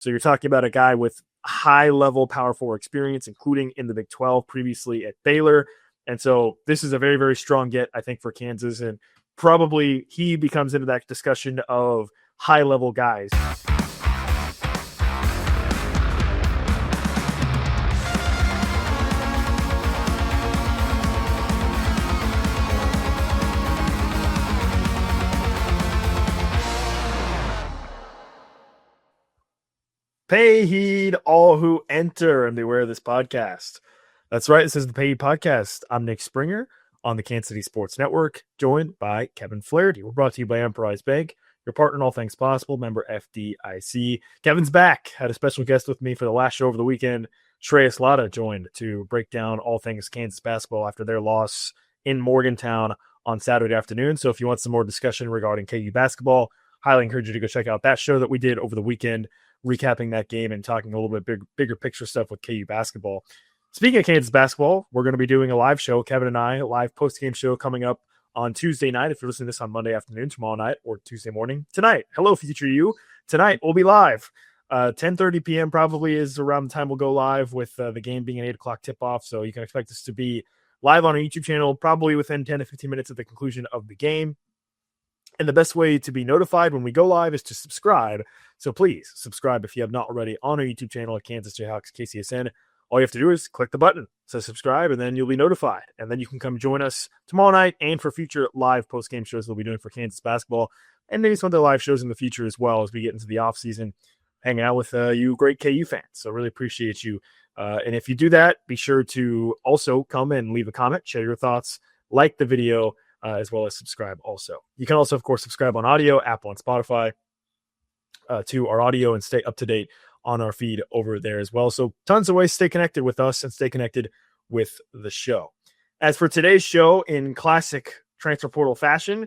So you're talking about a guy with high-level Power 4 experience, including in the Big 12 previously at Baylor. And so this is a very, very strong get, I think, for Kansas. And probably he becomes into that discussion of high-level guys. Pay heed all who enter and beware of this podcast. That's right. This is the Pay Heed Podcast. I'm Nick Springer on the Kansas City Sports Network, joined by Kevin Flaherty. We're brought to you by Emprise Bank, your partner in all things possible, member FDIC. Kevin's back. Had a special guest with me for the last show over the weekend. Shreyas Laddha joined to break down all things Kansas basketball after their loss in Morgantown on Saturday afternoon. So if you want some more discussion regarding KU basketball, highly encourage you to go check out that show that we did over the weekend, recapping that game and talking a little bit bigger picture stuff with KU basketball. Speaking of Kansas basketball, we're going to be doing a live show, Kevin and I, a live post-game show coming up on Tuesday night. If you're listening to this on Monday afternoon, tomorrow night, or Tuesday morning, tonight. Hello, future you. Tonight, we'll be live. 10:30 p.m. probably is around the time we'll go live, with the game being an 8 o'clock tip-off. So you can expect us to be live on our YouTube channel probably within 10 to 15 minutes of the conclusion of the game. And the best way to be notified when we go live is to subscribe. So please subscribe if you have not already on our YouTube channel at Kansas Jayhawks KCSN. All you have to do is click the button, say subscribe, and then you'll be notified. And then you can come join us tomorrow night and for future live post-game shows we'll be doing for Kansas basketball, and maybe some other live shows in the future as well as we get into the offseason, hanging out with you great KU fans. So really appreciate you. And if you do that, be sure to also come and leave a comment, share your thoughts, like the video, as well as subscribe also. You can also, of course, subscribe on audio, Apple and Spotify, to our audio, and stay up to date on our feed over there as well. So tons of ways to stay connected with us and stay connected with the show. As for today's show, in classic transfer portal fashion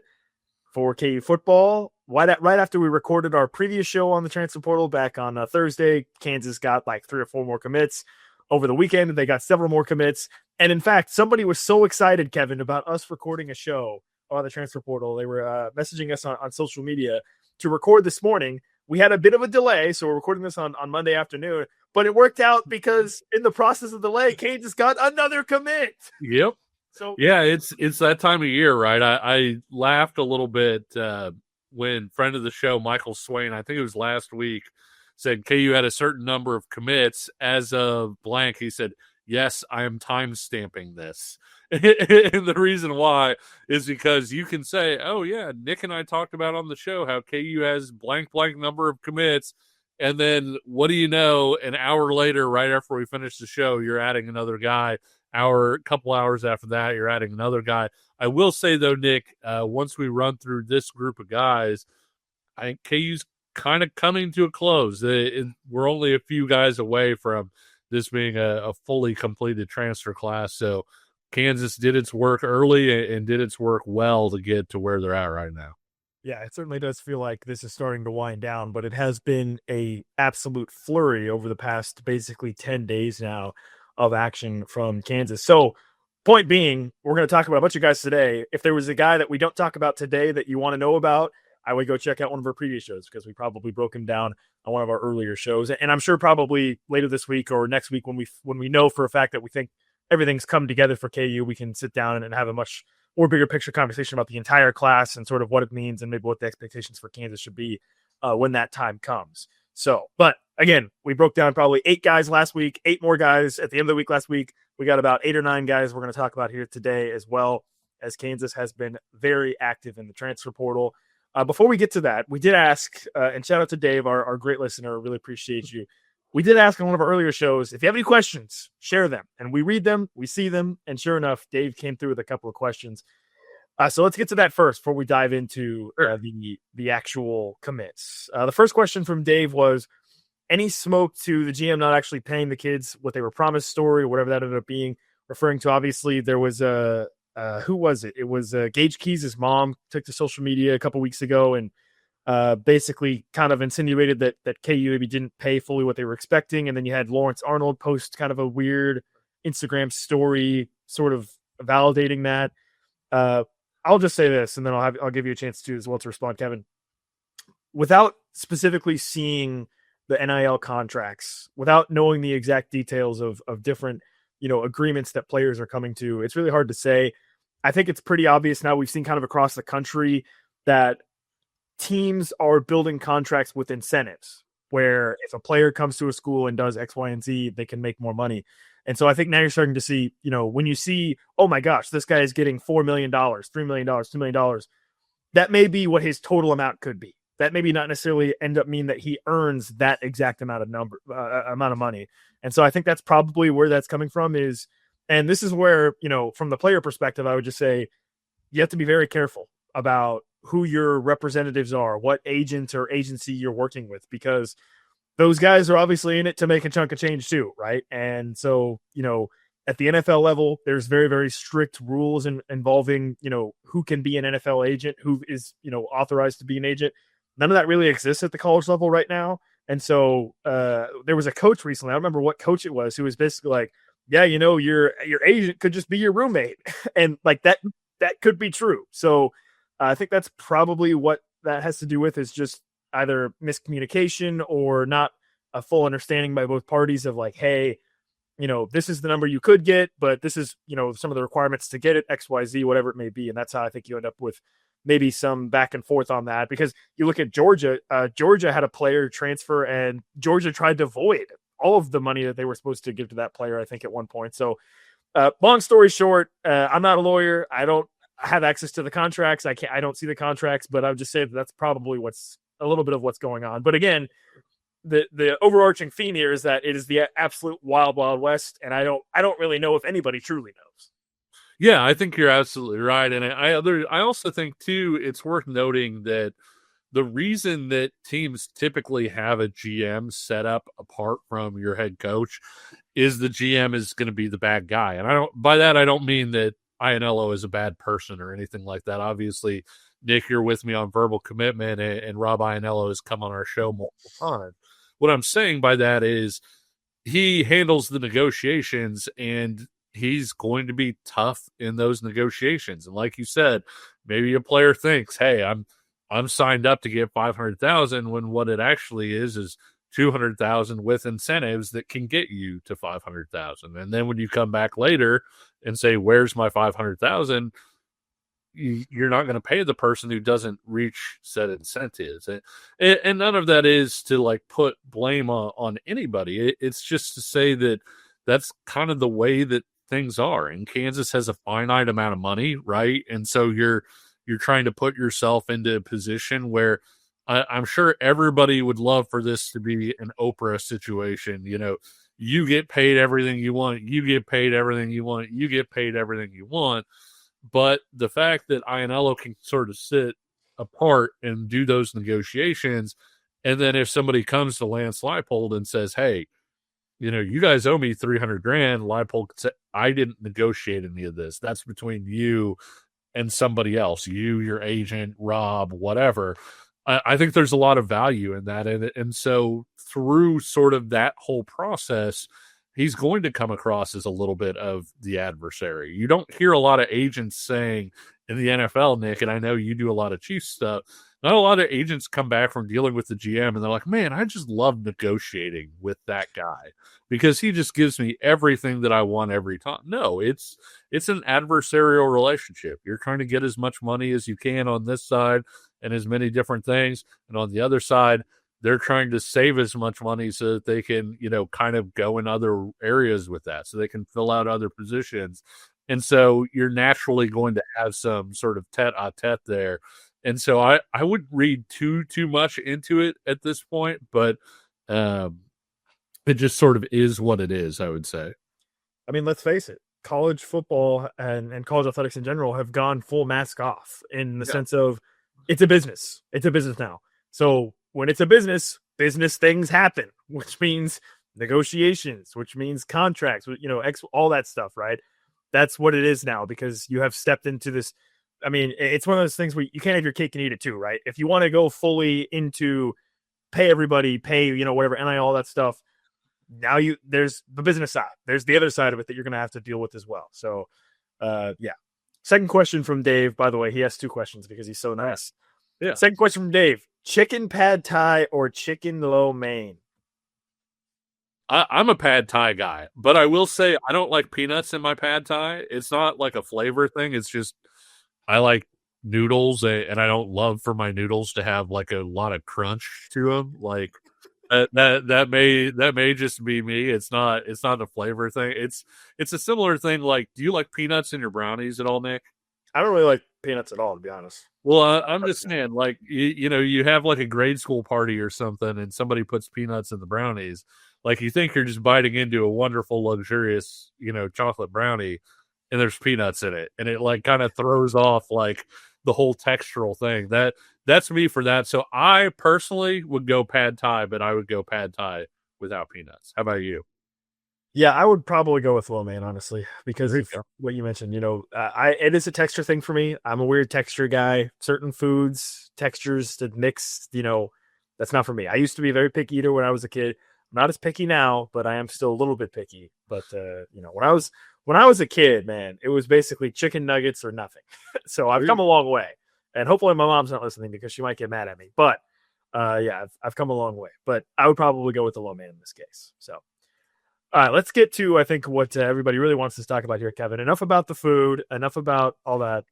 for KU football, right after we recorded our previous show on the transfer portal back on Thursday, Kansas got like 3 or 4 more commits. Over the weekend, they got several more commits. And in fact, somebody was so excited, Kevin, about us recording a show on the transfer portal. They were messaging us on social media to record this morning. We had a bit of a delay, so we're recording this on Monday afternoon, but it worked out because in the process of delay, Kansas got another commit. Yep. So yeah, it's that time of year, right? I laughed a little bit when friend of the show, Michael Swain, I think it was last week, said KU had a certain number of commits as of blank. He said, yes, I am time stamping this. And the reason why is because you can say, oh, yeah, Nick and I talked about on the show how KU has blank number of commits. And then what do you know, an hour later, right after we finish the show, you're adding another guy. Couple hours after that, you're adding another guy. I will say, though, Nick, once we run through this group of guys, I think KU's kind of coming to a close. We're only a few guys away from this being a fully completed transfer class. So Kansas did its work early and did its work well to get to where they're at right now. Yeah, it certainly does feel like this is starting to wind down, but it has been a absolute flurry over the past basically 10 days now of action from Kansas. So point being, we're going to talk about a bunch of guys today. If there was a guy that we don't talk about today that you want to know about, I would go check out one of our previous shows, because we probably broke him down on one of our earlier shows. And I'm sure probably later this week or next week, when we know for a fact that we think everything's come together for KU, we can sit down and have a much more bigger picture conversation about the entire class and sort of what it means and maybe what the expectations for Kansas should be when that time comes. So, but again, we broke down probably 8 guys last week, 8 more guys at the end of the week last week. We got about 8 or 9 guys we're going to talk about here today, as well as Kansas has been very active in the transfer portal. Before we get to that, we did ask, and shout out to Dave, our great listener. Really appreciate you. We did ask on one of our earlier shows, if you have any questions, share them. And we read them, we see them, and sure enough, Dave came through with a couple of questions. So let's get to that first before we dive into the actual commits. The first question from Dave was, any smoke to the GM not actually paying the kids what they were promised story, or whatever that ended up being, referring to, obviously, there was a who was it? It was Gage Keys' mom took to social media a couple weeks ago and basically kind of insinuated that KU maybe didn't pay fully what they were expecting. And then you had Lawrence Arnold post kind of a weird Instagram story sort of validating that. I'll just say this, and then I'll give you a chance to as well to respond, Kevin. Without specifically seeing the NIL contracts without knowing the exact details of different, agreements that players are coming to. It's really hard to say. I think it's pretty obvious now. We've seen kind of across the country that teams are building contracts with incentives where if a player comes to a school and does X, Y, and Z, they can make more money. And so I think now you're starting to see, when you see, oh my gosh, this guy is getting $4 million, $3 million, $2 million, that may be what his total amount could be. That maybe not necessarily end up mean that he earns that exact amount of money. And so I think that's probably where that's coming from is, and this is where, from the player perspective, I would just say you have to be very careful about who your representatives are, what agent or agency you're working with, because those guys are obviously in it to make a chunk of change too, right? And so, at the NFL level, there's very, very strict rules involving, who can be an NFL agent, who is, authorized to be an agent. None of that really exists at the college level right now. And so there was a coach recently, I don't remember what coach it was, who was basically like, yeah, your agent could just be your roommate. And like that could be true. So I think that's probably what that has to do with, is just either miscommunication or not a full understanding by both parties of like, hey, this is the number you could get, but this is, some of the requirements to get it, XYZ, whatever it may be. And that's how I think you end up with maybe some back and forth on that, because you look at Georgia, Georgia had a player transfer and Georgia tried to void all of the money that they were supposed to give to that player, I think at one point. So long story short, I'm not a lawyer. I don't have access to the contracts. I don't see the contracts, but I would just say that's probably what's a little bit of what's going on. But again, the overarching theme here is that it is the absolute wild, wild west. And I don't really know if anybody truly knows. Yeah, I think you're absolutely right. And I also think too, it's worth noting that the reason that teams typically have a GM set up apart from your head coach is the GM is going to be the bad guy. And I don't mean that Ianello is a bad person or anything like that. Obviously, Nick, you're with me on verbal commitment, and Rob Ianello has come on our show multiple times. What I'm saying by that is he handles the negotiations, and he's going to be tough in those negotiations. And like you said, maybe a player thinks, hey, I'm signed up to get $500,000 when what it actually is $200,000 with incentives that can get you to $500,000. And then when you come back later and say, where's my $500,000? You're not going to pay the person who doesn't reach said incentives. And none of that is to like put blame on anybody. It's just to say that that's kind of the way that things are. And Kansas has a finite amount of money, right? And so you're trying to put yourself into a position where I'm sure everybody would love for this to be an Oprah situation. You get paid everything you want. You get paid everything you want. You get paid everything you want. But the fact that Ianello can sort of sit apart and do those negotiations, and then if somebody comes to Lance Leipold and says, hey, you guys owe me $300,000, Leipold could say, I didn't negotiate any of this. That's between you and somebody else, your agent, Rob, whatever. I think there's a lot of value in that. And so through sort of that whole process, he's going to come across as a little bit of the adversary. You don't hear a lot of agents saying in the NFL, Nick, and I know you do a lot of Chiefs stuff, not a lot of agents come back from dealing with the GM and they're like, man, I just love negotiating with that guy because he just gives me everything that I want every time. No, it's an adversarial relationship. You're trying to get as much money as you can on this side and as many different things. And on the other side, they're trying to save as much money so that they can, kind of go in other areas with that, so they can fill out other positions. And so you're naturally going to have some sort of tete-a-tete there. And so I wouldn't read too much into it at this point, but it just sort of is what it is, I would say. I mean, let's face it. College football and college athletics in general have gone full mask off in the sense of it's a business. It's a business now. So when it's a business things happen, which means negotiations, which means contracts, all that stuff, right? That's what it is now because you have stepped into this. I mean, it's one of those things where you can't have your cake and eat it too, right? If you want to go fully into pay everybody, whatever, NIL, all that stuff, now there's the business side. There's the other side of it that you're going to have to deal with as well. So, yeah. Second question from Dave, by the way, he has two questions because he's so nice. Yeah. Second question from Dave, chicken pad thai or chicken lo mein? I'm a pad thai guy, but I will say I don't like peanuts in my pad thai. It's not like a flavor thing. It's just I like noodles, and I don't love for my noodles to have like a lot of crunch to them. Like that may just be me. It's not a flavor thing. It's a similar thing. Like, do you like peanuts in your brownies at all, Nick? I don't really like peanuts at all, to be honest. Well, I'm just saying, like, you have like a grade school party or something, and somebody puts peanuts in the brownies. Like, you think you're just biting into a wonderful, luxurious, chocolate brownie, and there's peanuts in it, and it like kind of throws off like the whole textural thing. That's me for that. So I personally would go pad thai, but I would go pad thai without peanuts. How about you? Yeah, I would probably go with lo mein, honestly, because There you of go. what you mentioned. It is a texture thing for me. I'm a weird texture guy. Certain foods, textures that mix, that's not for me. I used to be a very picky eater when I was a kid. I'm not as picky now, but I am still a little bit picky. But when I was a kid, man, it was basically chicken nuggets or nothing. So I've come a long way, and hopefully my mom's not listening because she might get mad at me. But yeah, I've come a long way. But I would probably go with the lo mein in this case. So. All right, let's get to, I think, what everybody really wants us to talk about here, Kevin. Enough about the food, enough about all that.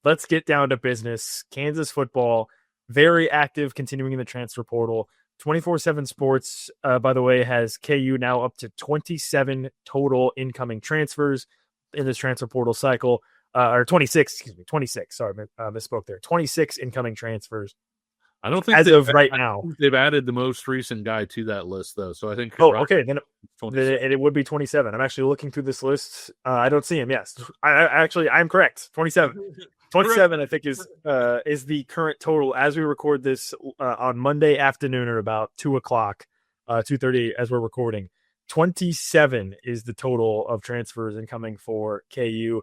Let's get down to business. Kansas football, very active, continuing in the transfer portal. 24/7 Sports, by the way, has KU now up to 27 total incoming transfers in this transfer portal cycle. Or 26, excuse me, 26. Sorry, misspoke there. 26 incoming transfers I don't think as of right now. they've added the most recent guy to that list, though. So I think. Oh, okay. Then 27. it would be 27. I'm actually looking through this list. I don't see him. Yes, I'm correct. 27. 27, I think, is the current total as we record this on Monday afternoon or about 2:00, 2:30 as we're recording. 27 is the total of transfers incoming for KU.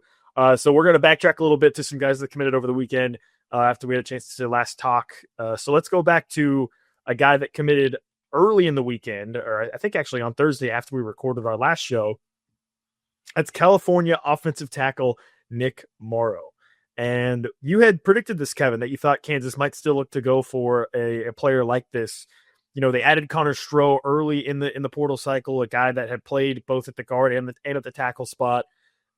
So we're going to backtrack a little bit to some guys that committed over the weekend after we had a chance to last talk. So let's go back to a guy that committed early in the weekend, or I think actually on Thursday after we recorded our last show. That's California offensive tackle Nick Morrow. And you had predicted this, Kevin, that you thought Kansas might still look to go for a player like this. They added Connor Stroh early in the portal cycle, a guy that had played both at the guard and at the tackle spot,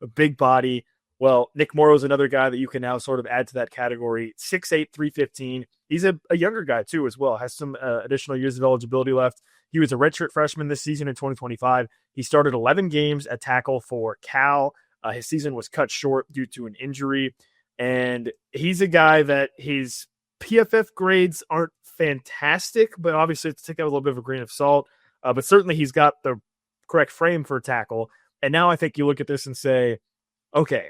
a big body. Well, Nick Morrow is another guy that you can now sort of add to that category. 6'8", 315. He's a younger guy, too, as well. Has some additional years of eligibility left. He was a redshirt freshman this season in 2025. He started 11 games at tackle for Cal. His season was cut short due to an injury. And he's a guy that his PFF grades aren't fantastic, but obviously to take that with a little bit of a grain of salt. But certainly he's got the correct frame for tackle. And now I think you look at this and say, okay,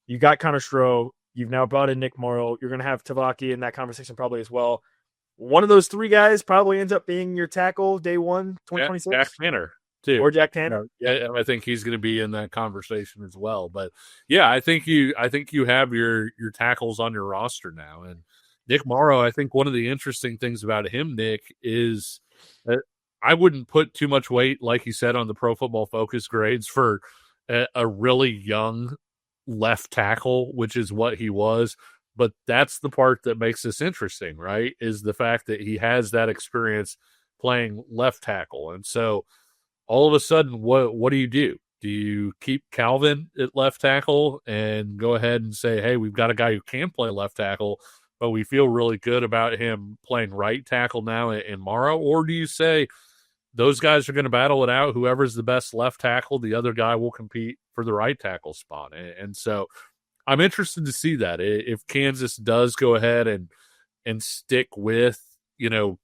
you got Connor Stroh. You've now brought in Nick Morrow. You're going to have Tavaki in that conversation probably as well. One of those three guys probably ends up being your tackle day one, 2026. Jack Tanner, too. Or Jack Tanner. Yeah, I think he's going to be in that conversation as well. But yeah, I think you have your tackles on your roster now. And Nick Morrow, I think one of the interesting things about him, Nick, is that I wouldn't put too much weight, like you said, on the Pro Football Focus grades for a really young left tackle, which is what he was. But that's the part that makes this interesting, right? Is the fact that he has that experience playing left tackle. And so all of a sudden, what do you do? Do you keep Calvin at left tackle and go ahead and say, hey, we've got a guy who can play left tackle, but we feel really good about him playing right tackle now in Morrow? Or do you say those guys are going to battle it out? Whoever's the best left tackle, the other guy will compete for the right tackle spot. And so I'm interested to see that if Kansas does go ahead and stick with,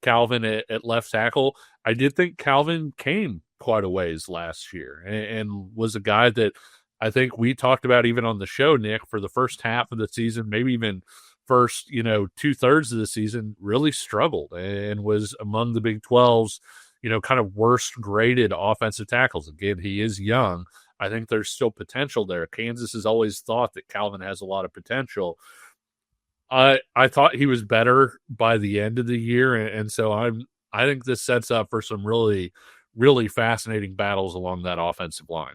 Calvin at left tackle. I did think Calvin came quite a ways last year and was a guy that I think we talked about even on the show, Nick, for the first half of the season, maybe even first, 2/3 of the season, really struggled and was among the Big 12's, kind of worst graded offensive tackles. Again, he is young. I think there's still potential there. Kansas has always thought that Calvin has a lot of potential. I thought he was better by the end of the year, and so I think this sets up for some really, really fascinating battles along that offensive line.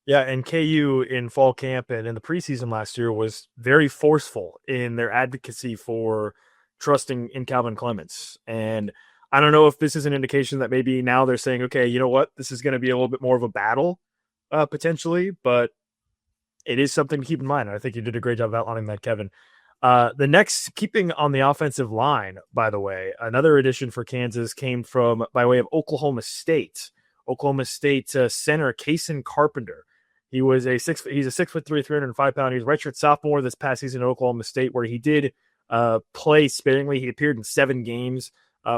Yeah, and KU in fall camp and in the preseason last year was very forceful in their advocacy for trusting in Calvin Clements. And I don't know if this is an indication that maybe now they're saying, okay, you know what, this is going to be a little bit more of a battle potentially, but it is something to keep in mind. I think you did a great job outlining that, Kevin. The next, keeping on the offensive line, by the way, another addition for Kansas came from by way of Oklahoma State. Oklahoma State center Kasen Carpenter. He's a 6'3", 305-pound. He's a redshirt sophomore this past season at Oklahoma State, where he did play sparingly. He appeared in 7 games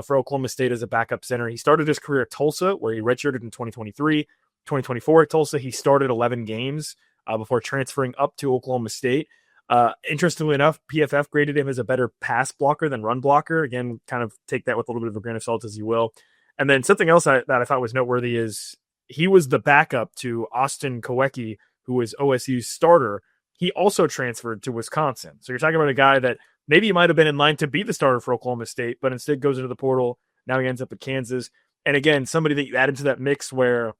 for Oklahoma State as a backup center. He started his career at Tulsa, where he redshirted in 2023. 2024 at Tulsa, he started 11 games before transferring up to Oklahoma State. Interestingly enough, PFF graded him as a better pass blocker than run blocker. Again, kind of take that with a little bit of a grain of salt as you will. And then something else that I thought was noteworthy is he was the backup to Austin Kowecki, who was OSU's starter. He also transferred to Wisconsin. So you're talking about a guy that maybe he might have been in line to be the starter for Oklahoma State, but instead goes into the portal. Now he ends up at Kansas. And again, somebody that you added to that mix where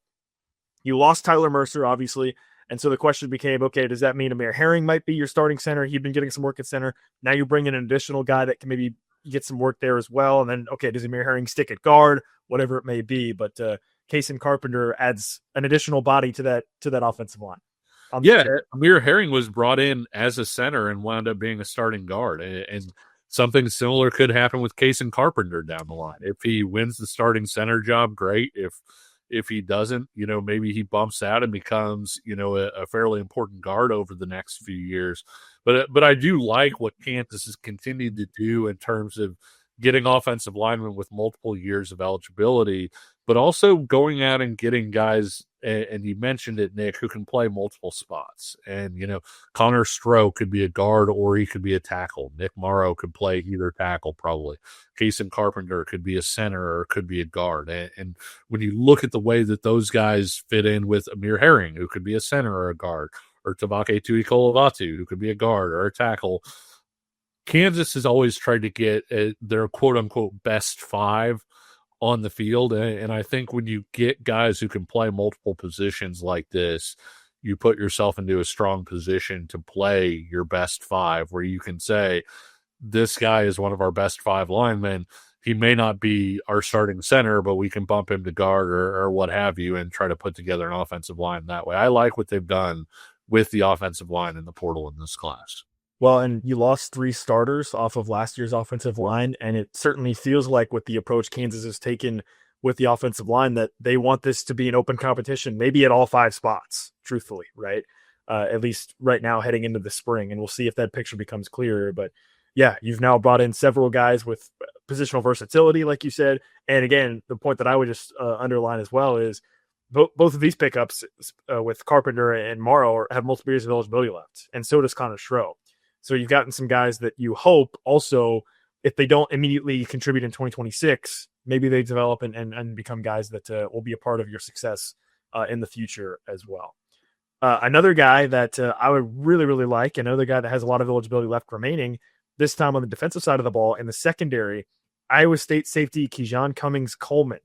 you lost Tyler Mercer, obviously. And so the question became, okay, does that mean Amir Herring might be your starting center? He'd been getting some work at center. Now you bring in an additional guy that can maybe get some work there as well. And then, okay, does Amir Herring stick at guard? Whatever it may be. But Kasen Carpenter adds an additional body to that offensive line. Amir Herring was brought in as a center and wound up being a starting guard. And something similar could happen with Kasen Carpenter down the line. If he wins the starting center job, great. If he doesn't, maybe he bumps out and becomes, a fairly important guard over the next few years. But I do like what Kansas has continued to do in terms of getting offensive linemen with multiple years of eligibility, but also going out and getting guys, and you mentioned it, Nick, who can play multiple spots. And, Connor Stroh could be a guard or he could be a tackle. Nick Morrow could play either tackle probably. Kasen Carpenter could be a center or could be a guard. And when you look at the way that those guys fit in with Amir Herring, who could be a center or a guard, or Tabake Tuikolovatu, who could be a guard or a tackle, Kansas has always tried to get their quote-unquote best 5 on the field. And I think when you get guys who can play multiple positions like this, you put yourself into a strong position to play your best 5, where you can say, this guy is one of our best 5 linemen. He may not be our starting center, but we can bump him to guard or what have you and try to put together an offensive line that way. I like what they've done with the offensive line in the portal in this class. Well, and you lost 3 starters off of last year's offensive line, and it certainly feels like with the approach Kansas has taken with the offensive line that they want this to be an open competition, maybe at all 5 spots, truthfully, right? At least right now heading into the spring, and we'll see if that picture becomes clearer. But yeah, you've now brought in several guys with positional versatility, like you said. And again, the point that I would just underline as well is both of these pickups with Carpenter and Morrow have multiple years of eligibility left, and so does Connor Stroh. So you've gotten some guys that you hope also, if they don't immediately contribute in 2026, maybe they develop and become guys that will be a part of your success in the future as well. Another guy that I would really, really like, another guy that has a lot of eligibility left remaining, this time on the defensive side of the ball in the secondary, Iowa State safety Khijohnn Cummings-Coleman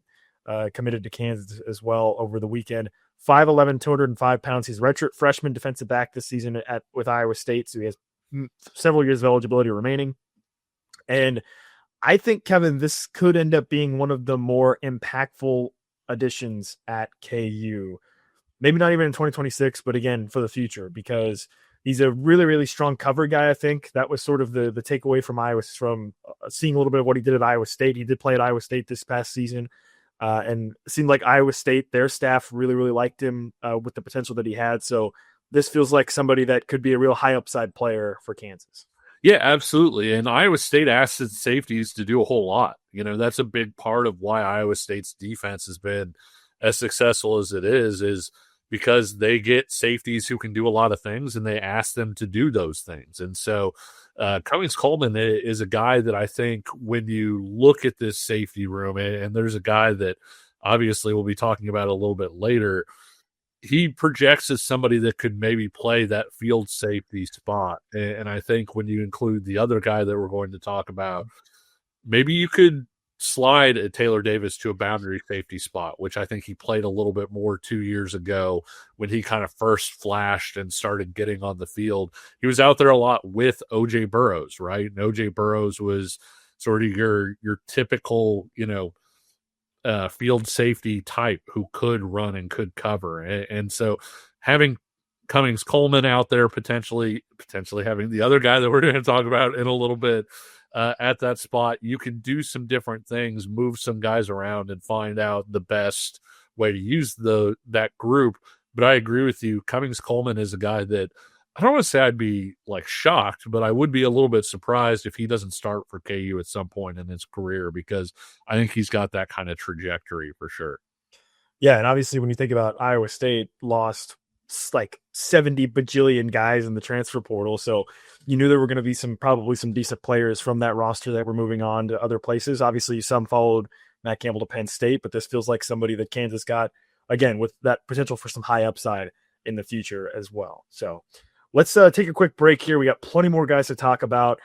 committed to Kansas as well over the weekend. 5'11", 205 pounds. He's a redshirt freshman defensive back this season with Iowa State, so he has several years of eligibility remaining. And I think, Kevin, this could end up being one of the more impactful additions at KU. Maybe not even in 2026, but again, for the future, because he's a really, really strong cover guy. I think that was sort of the takeaway from Iowa, from seeing a little bit of what he did at Iowa State. He did play at Iowa State this past season, and it seemed like Iowa State, their staff really, really liked him with the potential that he had. So this feels like somebody that could be a real high upside player for Kansas. Yeah, absolutely. And Iowa State asked its safeties to do a whole lot. That's a big part of why Iowa State's defense has been as successful as it is because they get safeties who can do a lot of things, and they ask them to do those things. And so Cummings-Coleman is a guy that I think when you look at this safety room, and there's a guy that obviously we'll be talking about a little bit later, he projects as somebody that could maybe play that field safety spot. And I think when you include the other guy that we're going to talk about, maybe you could slide a Taylor Davis to a boundary safety spot, which I think he played a little bit more 2 years ago when he kind of first flashed and started getting on the field. He was out there a lot with O.J. Burroughs, right? And O.J. Burroughs was sort of your typical, field safety type who could run and could cover. And so having Cummings-Coleman out there, potentially having the other guy that we're going to talk about in a little bit at that spot, you can do some different things, move some guys around and find out the best way to use that group. But I agree with you. Cummings-Coleman is a guy that I don't want to say I'd be like shocked, but I would be a little bit surprised if he doesn't start for KU at some point in his career, because I think he's got that kind of trajectory for sure. Yeah, and obviously when you think about Iowa State lost like 70 bajillion guys in the transfer portal, so you knew there were going to be probably some decent players from that roster that were moving on to other places. Obviously, some followed Matt Campbell to Penn State, but this feels like somebody that Kansas got, again, with that potential for some high upside in the future as well. So let's take a quick break here. We got plenty more guys to talk about.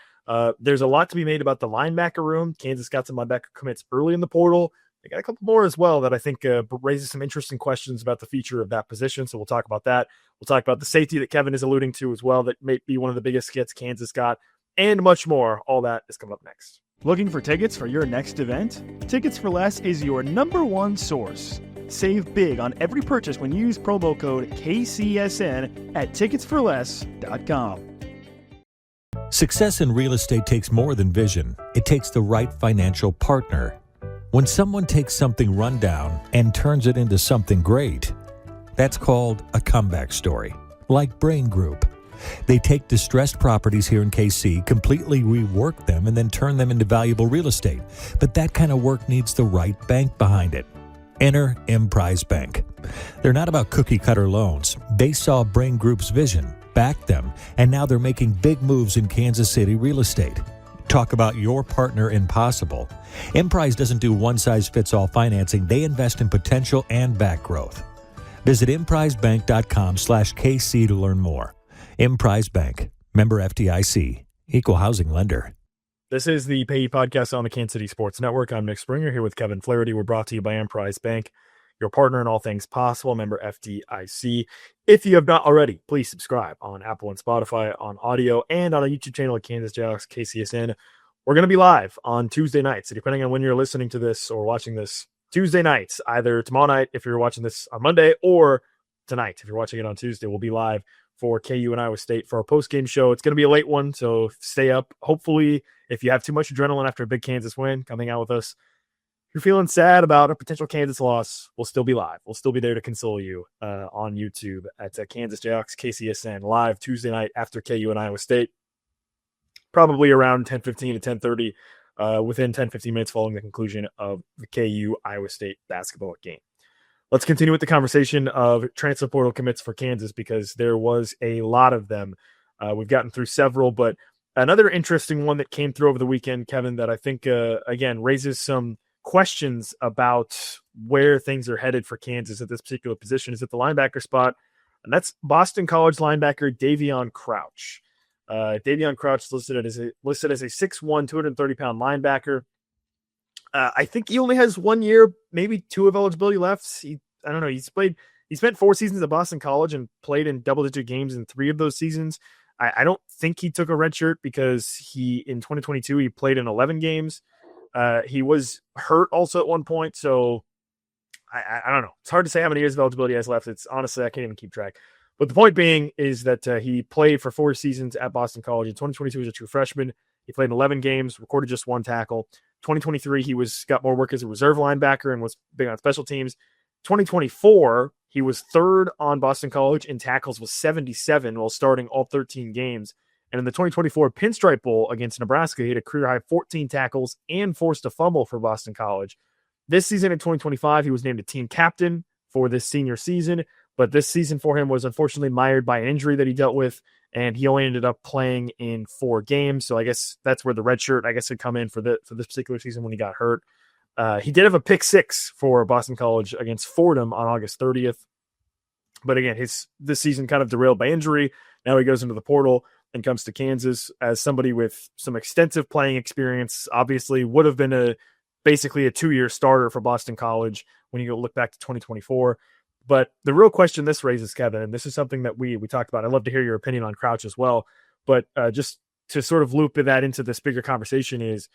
There's a lot to be made about the linebacker room. Kansas got some linebacker commits early in the portal. They got a couple more as well that I think raises some interesting questions about the future of that position. So we'll talk about that. We'll talk about the safety that Kevin is alluding to as well, that may be one of the biggest gets Kansas got, and much more. All that is coming up next. Looking for tickets for your next event? Tickets for Less is your #1 source. Save big on every purchase when you use promo code KCSN at ticketsforless.com. Success in real estate takes more than vision. It takes the right financial partner. When someone takes something rundown and turns it into something great, that's called a comeback story, like Brain Group. They take distressed properties here in KC, completely rework them, and then turn them into valuable real estate. But that kind of work needs the right bank behind it. Enter Emprise Bank. They're not about cookie-cutter loans. They saw Brain Group's vision, backed them, and now they're making big moves in Kansas City real estate. Talk about your partner in possible. Emprise doesn't do one-size-fits-all financing. They invest in potential and back growth. Visit emprisebank.com/KC to learn more. Emprise Bank, member FDIC, equal housing lender. This is the Payee Podcast on the Kansas City Sports Network. I'm Nick Springer here with Kevin Flaherty. We're brought to you by Emprise Bank, your partner in all things possible, member FDIC. If you have not already, please subscribe on Apple and Spotify, on audio, and on our YouTube channel at Kansas Jayhawks KCSN. We're going to be live on Tuesday nights. So depending on when you're listening to this or watching this, Tuesday nights, either tomorrow night if you're watching this on Monday, or tonight if you're watching it on Tuesday, we'll be live for KU and Iowa State for our post-game show. It's going to be a late one, so stay up. Hopefully, if you have too much adrenaline after a big Kansas win, coming out with us, if you're feeling sad about a potential Kansas loss, we'll still be live. We'll still be there to console you on YouTube at Kansas Jayhawks KCSN, live Tuesday night after KU and Iowa State, probably around 10:15 to 10:30, within 10-15 minutes following the conclusion of the KU Iowa State basketball game. Let's continue with the conversation of transfer portal commits for Kansas, because there was a lot of them. We've gotten through several, but another interesting one that came through over the weekend, Kevin, that I think, again, raises some questions about where things are headed for Kansas at this particular position, is at the linebacker spot, and that's Boston College linebacker Daveon Crouch. Daveon Crouch listed as a 6'1", 230-pound linebacker. I think he only has 1 year, maybe two of eligibility left. He spent 4 seasons at Boston College and played in double-digit games in 3 of those seasons. I don't think he took a red shirt, because in 2022, he played in 11 games. He was hurt also at one point, so I don't know. It's hard to say how many years of eligibility he has left. It's honestly, I can't even keep track. But the point being is that he played for 4 seasons at Boston College. In 2022, he was a true freshman. He played in 11 games, recorded just 1 tackle. 2023, he got more work as a reserve linebacker and was big on special teams. 2024, he was 3rd on Boston College in tackles with 77 while starting all 13 games. And in the 2024 Pinstripe Bowl against Nebraska, he had a career-high 14 tackles and forced a fumble for Boston College. This season in 2025, he was named a team captain for this senior season, but this season for him was unfortunately mired by an injury that he dealt with, and he only ended up playing in 4 games. So I guess that's where the red shirt, I guess, had come in for this particular season when he got hurt. He did have a pick 6 for Boston College against Fordham on August 30th. But again, this season kind of derailed by injury. Now he goes into the portal and comes to Kansas as somebody with some extensive playing experience. Obviously would have been basically a 2-year starter for Boston College when you go look back to 2024. But the real question this raises, Kevin, and this is something that we talked about. I'd love to hear your opinion on Crouch as well. But just to sort of loop that into this bigger conversation is,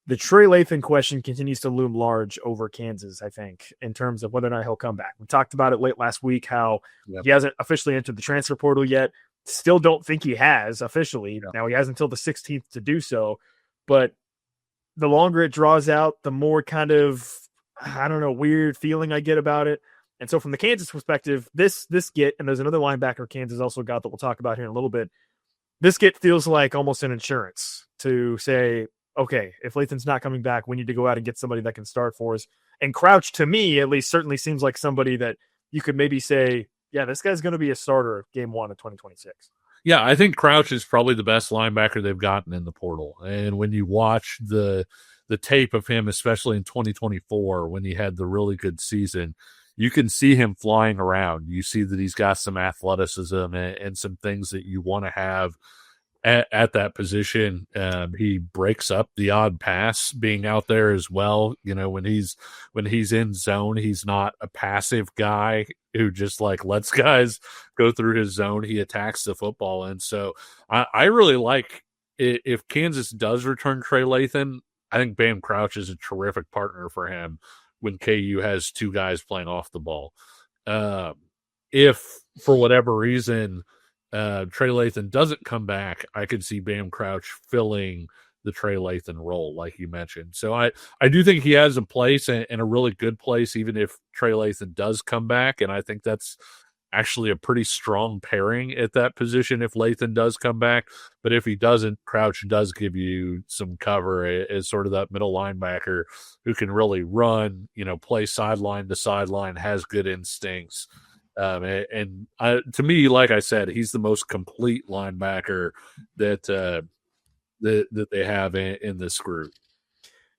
The Trey Lathan question continues to loom large over Kansas, I think, in terms of whether or not he'll come back. We talked about it late last week, how he hasn't officially entered the transfer portal yet. Still don't think he has officially. Now, he has until the 16th to do so. But the longer it draws out, the more kind of, I don't know, weird feeling I get about it. And so from the Kansas perspective, this get, and there's another linebacker Kansas also got that we'll talk about here in a little bit, this get feels like almost an insurance to say, okay, if Lathan's not coming back, we need to go out and get somebody that can start for us. And Crouch, to me, at least, certainly seems like somebody that you could maybe say, yeah, this guy's going to be a starter game 1 of 2026. Yeah, I think Crouch is probably the best linebacker they've gotten in the portal. And when you watch the tape of him, especially in 2024, when he had the really good season, you can see him flying around. You see that he's got some athleticism and some things that you want to have at that position. He breaks up the odd pass being out there as well. You know, when he's in zone, he's not a passive guy who just like lets guys go through his zone. He attacks the football. And so I really like, if Kansas does return Trey Lathan, I think Bam Crouch is a terrific partner for him when KU has two guys playing off the ball. If for whatever reason Trey Lathan doesn't come back, I could see Bam Crouch filling the Trey Lathan role, like you mentioned. So I do think he has a place, and a really good place, even if Trey Lathan does come back. And I think that's actually a pretty strong pairing at that position if Lathan does come back. But if he doesn't, Crouch does give you some cover as sort of that middle linebacker who can really run, play sideline to sideline, has good instincts. To me, like I said, he's the most complete linebacker that they have in this group.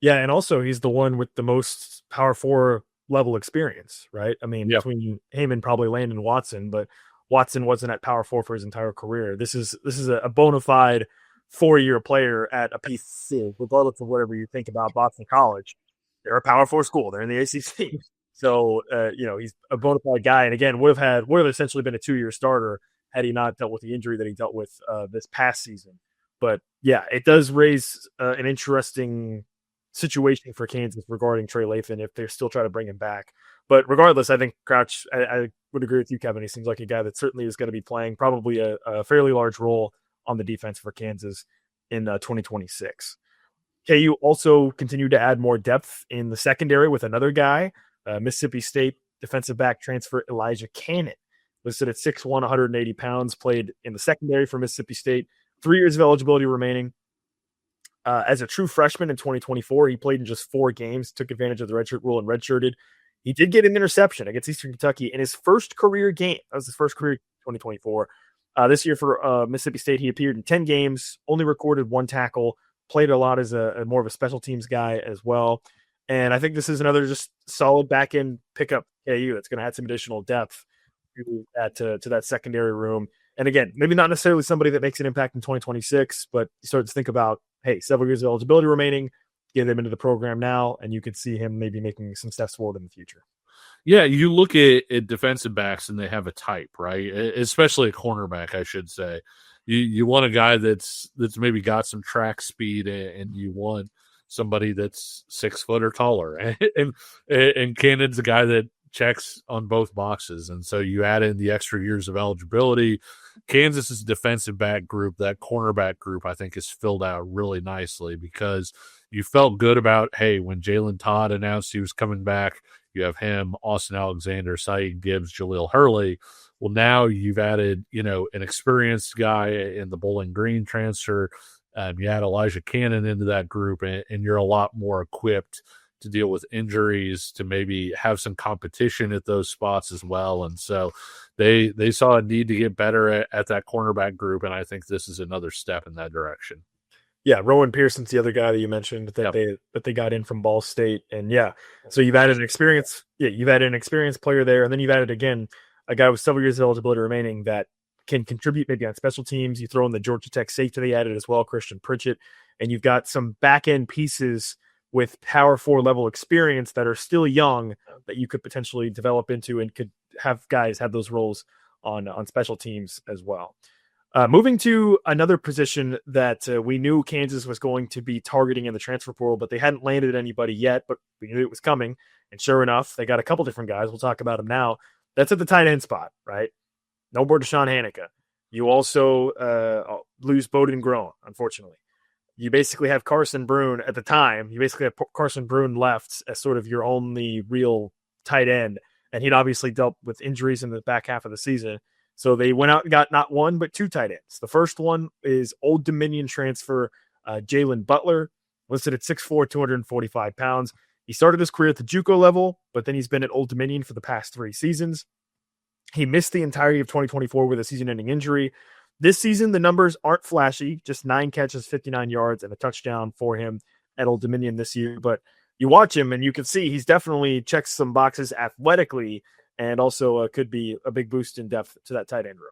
Yeah, and also he's the one with the most Power 4 level experience, right? I mean, between him and probably Landon Watson, but Watson wasn't at Power 4 for his entire career. This is a bona fide 4-year player at a PC, regardless of whatever you think about Boston College. They're a Power 4 school. They're in the ACC. So, he's a bona fide guy. And again, would have essentially been a 2-year starter had he not dealt with the injury that he dealt with this past season. But yeah, it does raise an interesting situation for Kansas regarding Trey Lathan if they're still trying to bring him back. But regardless, I think Crouch, I would agree with you, Kevin. He seems like a guy that certainly is going to be playing probably a fairly large role on the defense for Kansas in 2026. KU also continued to add more depth in the secondary with another guy, Mississippi State defensive back transfer Elijah Cannon, listed at 6'1", 180 pounds, played in the secondary for Mississippi State, 3 years of eligibility remaining. As a true freshman in 2024, he played in just 4 games, took advantage of the redshirt rule and redshirted. He did get an interception against Eastern Kentucky in his first career game. That was his first career 2024. This year for Mississippi State, he appeared in 10 games, only recorded 1 tackle, played a lot as a more of a special teams guy as well. And I think this is another just solid back-end pickup KU that's going to add some additional depth to that secondary room. And again, maybe not necessarily somebody that makes an impact in 2026, but you start to think about, hey, several years of eligibility remaining, get him into the program now, and you could see him maybe making some steps forward in the future. Yeah, you look at defensive backs and they have a type, right? Especially a cornerback, I should say. You want a guy that's maybe got some track speed, and you want somebody that's 6 foot or taller. And Cannon's a guy that checks on both boxes. And so you add in the extra years of eligibility. Kansas's defensive back group, that cornerback group, I think is filled out really nicely because you felt good about, hey, when Jalen Todd announced he was coming back, you have him, Austin Alexander, Saeed Gibbs, Jaleel Hurley. Well, now you've added, an experienced guy in the Bowling Green transfer. You add Elijah Cannon into that group, and you're a lot more equipped to deal with injuries, to maybe have some competition at those spots as well. And so they saw a need to get better at that cornerback group, and I think this is another step in that direction. Yeah, Rowan Pearson's the other guy that you mentioned that they got in from Ball State. And so you've added an experienced player there, and then you've added again a guy with several years of eligibility remaining that can contribute maybe on special teams. You throw in the Georgia Tech safety they added as well, Christian Pritchett, and you've got some back-end pieces with Power 4 level experience that are still young that you could potentially develop into and could have guys have those roles on special teams as well. Moving to another position that we knew Kansas was going to be targeting in the transfer portal, but they hadn't landed anybody yet, but we knew it was coming. And sure enough, they got a couple different guys. We'll talk about them now. That's at the tight end spot, right? No more Deshaun Hanika. You also lose Bowden Groen, unfortunately. You basically have Carson Brune at the time. You basically have Carson Brune left as sort of your only real tight end. And he'd obviously dealt with injuries in the back half of the season. So they went out and got not one, but two tight ends. The first one is Old Dominion transfer Jailen Butler, listed at 6'4", 245 pounds. He started his career at the JUCO level, but then he's been at Old Dominion for the past 3 seasons. He missed the entirety of 2024 with a season-ending injury. This season, the numbers aren't flashy, just 9 catches, 59 yards, and a touchdown for him at Old Dominion this year. But you watch him, and you can see he's definitely checks some boxes athletically, and also could be a big boost in depth to that tight end room.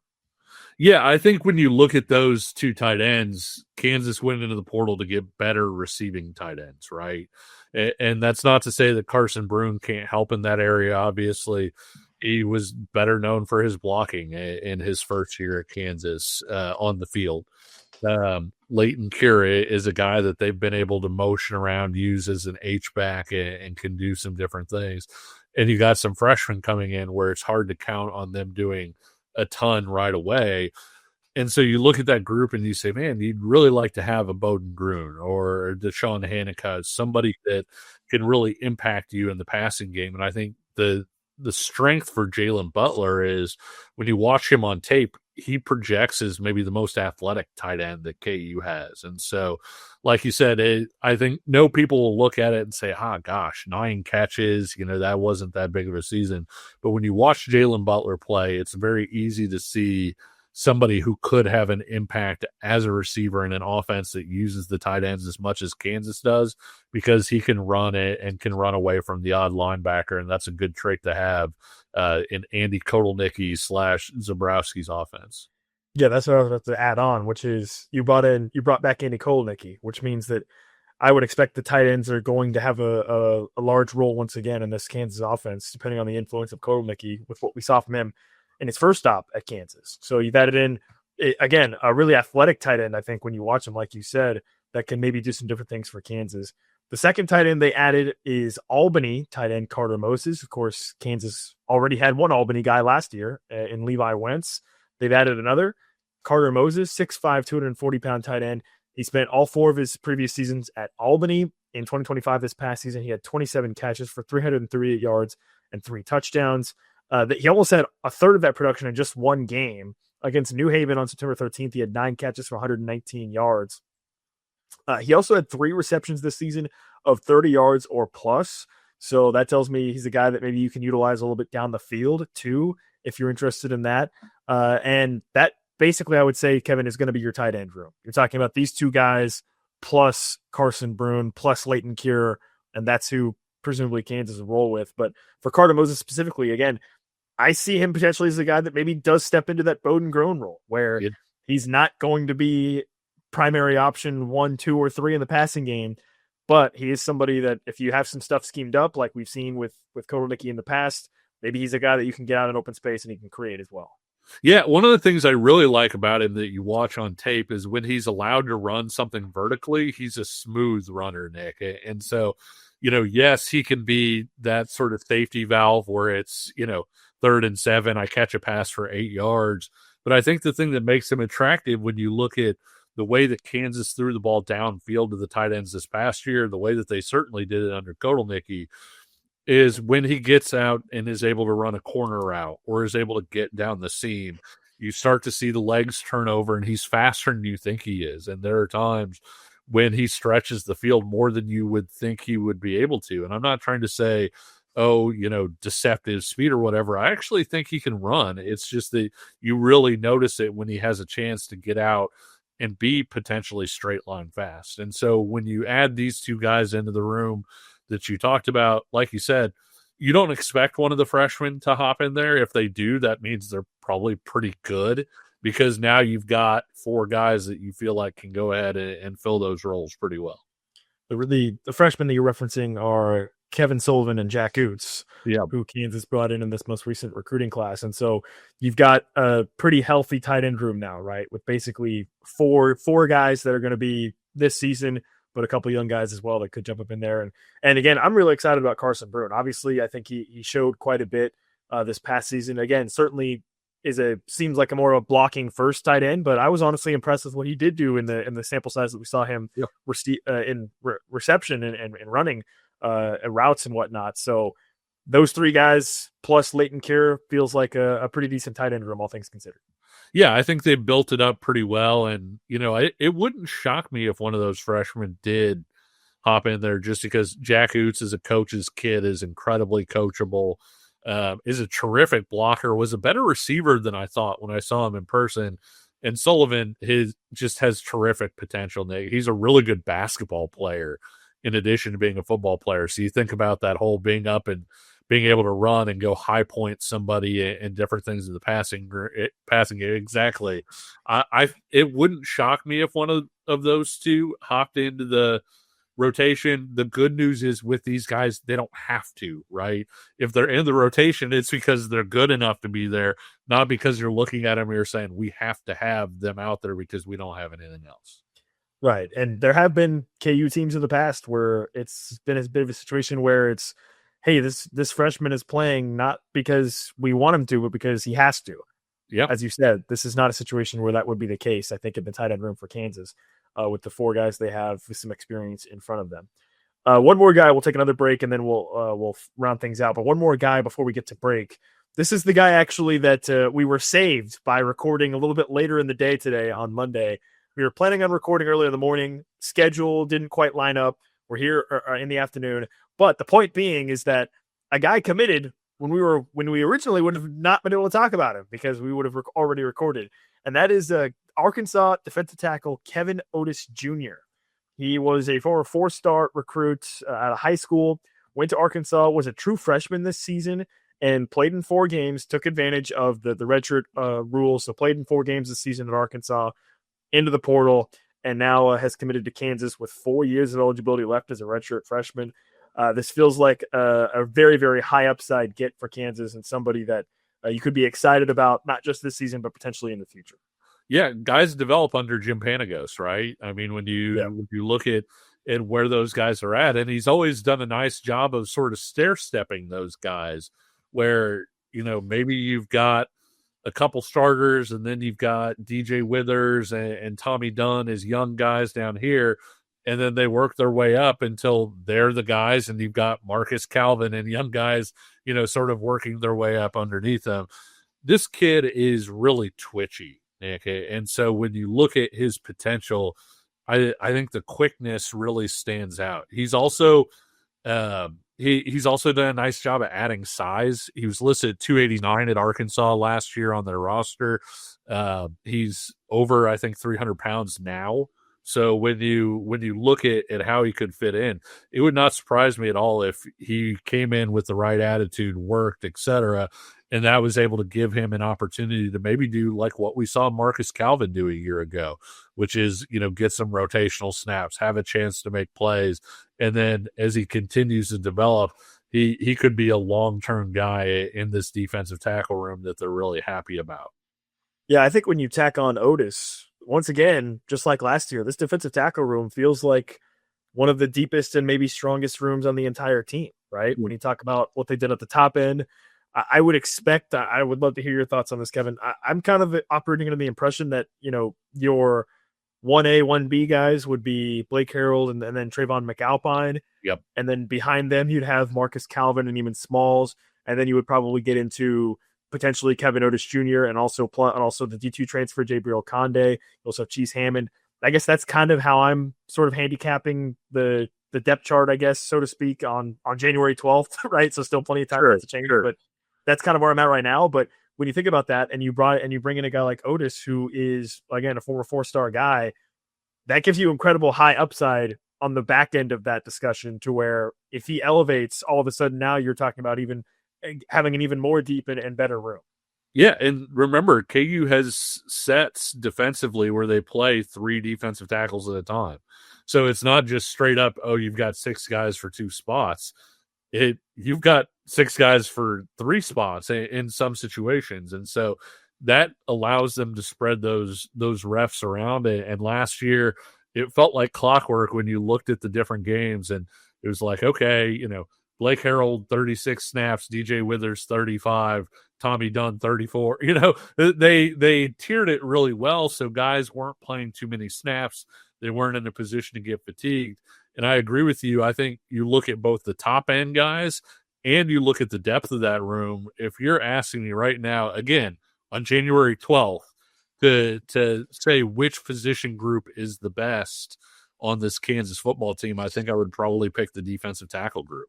Yeah, I think when you look at those two tight ends, Kansas went into the portal to get better receiving tight ends, right? And that's not to say that Carson Brune can't help in that area. Obviously, he was better known for his blocking in his first year at Kansas on the field. Leighton Curry is a guy that they've been able to motion around, use as an H-back, and can do some different things. And you got some freshmen coming in where it's hard to count on them doing a ton right away. And so you look at that group and you say, man, you'd really like to have a Bowden Gruen or Deshaun Hanika, somebody that can really impact you in the passing game. And I think the strength for Jailen Butler is when you watch him on tape, he projects as maybe the most athletic tight end that KU has. And so, like you said, I think people will look at it and say, gosh, 9 catches, that wasn't that big of a season. But when you watch Jailen Butler play, it's very easy to see somebody who could have an impact as a receiver in an offense that uses the tight ends as much as Kansas does, because he can run it and can run away from the odd linebacker. And that's a good trait to have in Andy Kotelnicki / Zabrowski's offense. Yeah, that's what I was about to add on, which is you brought back Andy Kotelnicki, which means that I would expect the tight ends are going to have a large role once again in this Kansas offense, depending on the influence of Kotelnicki with what we saw from him in his first stop at Kansas. So you've added in, again, a really athletic tight end, I think, when you watch him, like you said, that can maybe do some different things for Kansas. The second tight end they added is Albany tight end Carter Moses. Of course, Kansas already had one Albany guy last year in Levi Wentz. They've added another, Carter Moses, 6'5", 240-pound tight end. He spent all 4 of his previous seasons at Albany. In 2025, this past season, he had 27 catches for 338 yards and 3 touchdowns. He almost had a third of that production in just one game against New Haven on September 13th. He had 9 catches for 119 yards. He also had 3 receptions this season of 30 yards or plus. So that tells me he's a guy that maybe you can utilize a little bit down the field too, if you're interested in that. And that basically, I would say, Kevin, is going to be your tight end room. You're talking about these 2 guys plus Carson Brune plus Leighton Curry, and that's who presumably Kansas will roll with. But for Carter Moses specifically, again, I see him potentially as a guy that maybe does step into that Bowden Gruen role where he's not going to be primary option 1, 2, or 3 in the passing game, but he is somebody that if you have some stuff schemed up, like we've seen with Kotelnicki in the past, maybe he's a guy that you can get out in open space and he can create as well. Yeah, one of the things I really like about him that you watch on tape is when he's allowed to run something vertically, he's a smooth runner, Nick. And so, yes, he can be that sort of safety valve where it's, 3rd and 7, I catch a pass for 8 yards. But I think the thing that makes him attractive when you look at the way that Kansas threw the ball downfield to the tight ends this past year, the way that they certainly did it under Kotelnicki, is when he gets out and is able to run a corner route or is able to get down the seam, you start to see the legs turn over and he's faster than you think he is. And there are times when he stretches the field more than you would think he would be able to. And I'm not trying to say, deceptive speed or whatever. I actually think he can run. It's just that you really notice it when he has a chance to get out and be potentially straight line fast. And so when you add these 2 guys into the room that you talked about, like you said, you don't expect one of the freshmen to hop in there. If they do, that means they're probably pretty good, because now you've got 4 guys that you feel like can go ahead and fill those roles pretty well. The freshmen that you're referencing are Kevin Sullivan and Jack Oots, Yeah. who Kansas brought in this most recent recruiting class. And so you've got a pretty healthy tight end room now, right? With basically four guys that are going to be this season, but a couple young guys as well that could jump up in there. And again, I'm really excited about Carson Bruin. Obviously, I think he showed quite a bit this past season. Again, certainly seems like a more of a blocking first tight end, but I was honestly impressed with what he did do in the sample size that we saw him in reception and running routes and whatnot. So those three guys plus Leighton Cure feels like a pretty decent tight end room, all things considered. Yeah, I think they built it up pretty well. And, it wouldn't shock me if one of those freshmen did hop in there, just because Jack Oots as a coach's kid is incredibly coachable, is a terrific blocker, was a better receiver than I thought when I saw him in person. And Sullivan just has terrific potential. He's a really good basketball player in addition to being a football player. So you think about that whole being up and being able to run and go high point somebody and different things in the passing game. Exactly. It wouldn't shock me if one of those two hopped into the rotation. The good news is with these guys, they don't have to, right? If they're in the rotation, it's because they're good enough to be there, not because you're looking at them and you're saying we have to have them out there because we don't have anything else. Right. And there have been KU teams in the past where it's been a bit of a situation where it's, hey, this freshman is playing not because we want him to, but because he has to. Yeah. As you said, this is not a situation where that would be the case, I think, in the tight end room for Kansas, with the four guys they have with some experience in front of them. One more guy, we'll take another break, and then we'll round things out. But one more guy before we get to break. This is the guy, actually, that we were saved by recording a little bit later in the day today on Monday. We were planning on recording early in the morning. Schedule didn't quite line up. We're here in the afternoon. But the point being is that a guy committed when we originally would have not been able to talk about him because we would have already recorded. And that is Arkansas defensive tackle Kevin Oatis Jr. He was a former 4-star recruit out of high school, went to Arkansas, was a true freshman this season, and played in 4 games, took advantage of the redshirt rules. So played in 4 games this season at Arkansas, into the portal, and now has committed to Kansas with 4 years of eligibility left as a redshirt freshman. This feels like a very, very high upside get for Kansas and somebody that you could be excited about, not just this season, but potentially in the future. Yeah, guys develop under Jim Panagos, right? I mean, when you look at where those guys are at, and he's always done a nice job of sort of stair-stepping those guys where, maybe you've got a couple starters and then you've got DJ Withers and Tommy Dunn as young guys down here, and then they work their way up until they're the guys, and you've got Marcus Calvin and young guys, sort of working their way up underneath them. This kid is really twitchy, Nick. And so when you look at his potential, I think the quickness really stands out. He's also he's also done a nice job at adding size. He was listed at 289 at Arkansas last year on their roster. He's over, I think, 300 pounds now. So when you look at how he could fit in, it would not surprise me at all if he came in with the right attitude, worked, etc., and that was able to give him an opportunity to maybe do like what we saw Marcus Calvin do a year ago, which is, get some rotational snaps, have a chance to make plays. And then as he continues to develop, he could be a long-term guy in this defensive tackle room that they're really happy about. Yeah, I think when you tack on Oatis, once again, just like last year, this defensive tackle room feels like one of the deepest and maybe strongest rooms on the entire team, right? Mm-hmm. When you talk about what they did at the top end, I would expect, I would love to hear your thoughts on this, Kevin. I'm kind of operating under the impression that, your 1A, 1B guys would be Blake Harrell and then Trayvon McAlpine. Yep. And then behind them, you'd have Marcus Calvin and even Smalls. And then you would probably get into potentially Kevin Oatis Jr. and also the D2 transfer, Jibreel Al-Amin. You also have Cheese Hammond. I guess that's kind of how I'm sort of handicapping the depth chart, I guess, so to speak, on January 12th, right? So still plenty of time to change it, but that's kind of where I'm at right now. But when you think about that and you bring in a guy like Oatis, who is, again, a former 4-star guy, that gives you incredible high upside on the back end of that discussion, to where if he elevates, all of a sudden now you're talking about even having an even more deep and better room. Yeah, and remember, KU has sets defensively where they play 3 defensive tackles at a time. So it's not just straight up, you've got 6 guys for 2 spots. you've got 6 guys for 3 spots in some situations. And so that allows them to spread those refs around. And last year, it felt like clockwork when you looked at the different games, and it was like, okay, Blake Harrell, 36 snaps, DJ Withers, 35, Tommy Dunn, 34. They tiered it really well, so guys weren't playing too many snaps. They weren't in a position to get fatigued. And I agree with you. I think you look at both the top-end guys and you look at the depth of that room. If you're asking me right now, again, on January 12th, to say which position group is the best on this Kansas football team, I think I would probably pick the defensive tackle group.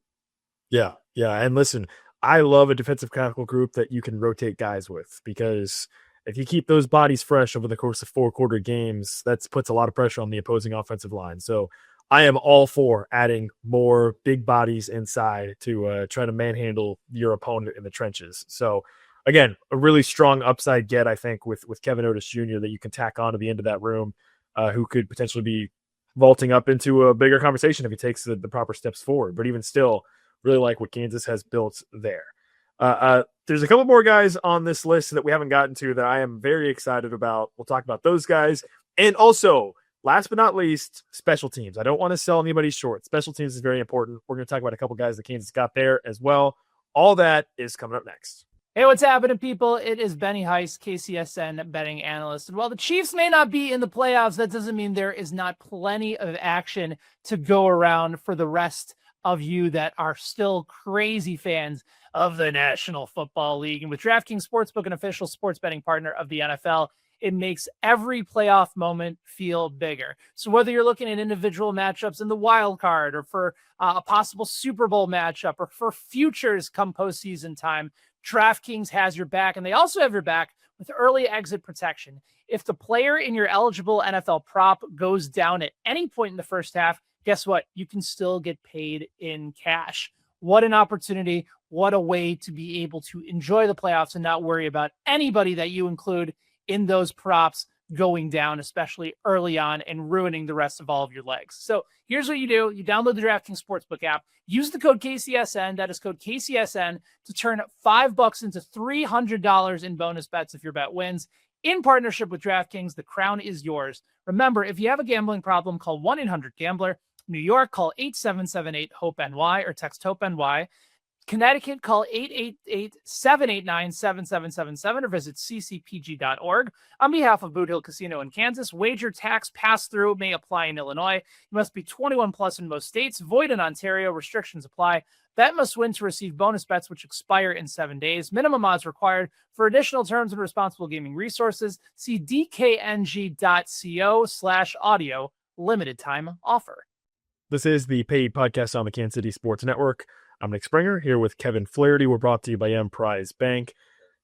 Yeah. And listen, I love a defensive tackle group that you can rotate guys with, because if you keep those bodies fresh over the course of 4-quarter games, that puts a lot of pressure on the opposing offensive line. So I am all for adding more big bodies inside to try to manhandle your opponent in the trenches. So again, a really strong upside get, I think, with Kevin Oatis Jr. that you can tack on to the end of that room, who could potentially be vaulting up into a bigger conversation if he takes the proper steps forward. But even still, really like what Kansas has built there. There's a couple more guys on this list that we haven't gotten to that I am very excited about. We'll talk about those guys. And also, last but not least, special teams. I don't want to sell anybody short. Special teams is very important. We're going to talk about a couple guys that Kansas got there as well. All that is coming up next. Hey, what's happening, people? It is Benny Heiss, KCSN betting analyst. And while the Chiefs may not be in the playoffs, that doesn't mean there is not plenty of action to go around for the rest of you that are still crazy fans of the National Football League. And with DraftKings Sportsbook, an official sports betting partner of the NFL, it makes every playoff moment feel bigger. So whether you're looking at individual matchups in the wild card, or for a possible Super Bowl matchup, or for futures come postseason time, DraftKings has your back. And they also have your back with early exit protection. If the player in your eligible NFL prop goes down at any point in the first half, guess what? You can still get paid in cash. What an opportunity. What a way to be able to enjoy the playoffs and not worry about anybody that you include in those props going down, especially early on, and ruining the rest of all of your legs. So here's what you do. You download the DraftKings Sportsbook app, use the code KCSN, that is code KCSN, to turn $5 into $300 in bonus bets if your bet wins. In partnership with DraftKings, the crown is yours. Remember, if you have a gambling problem, call 1-800-GAMBLER. New York, call 8778-HOPE-NY or text HOPE-NY. Connecticut, call 888-789-7777 or visit ccpg.org. On behalf of Boot Hill Casino in Kansas, wager tax pass-through may apply in Illinois. You must be 21 plus in most states, void in Ontario. Restrictions apply. Bet must win to receive bonus bets which expire in 7 days. Minimum odds required. For additional terms and responsible gaming resources, see dkng.co/audio. Limited time offer. This is the paid podcast on the Kansas City Sports Network. I'm Nick Springer here with Kevin Flaherty. We're brought to you by Emprise Bank.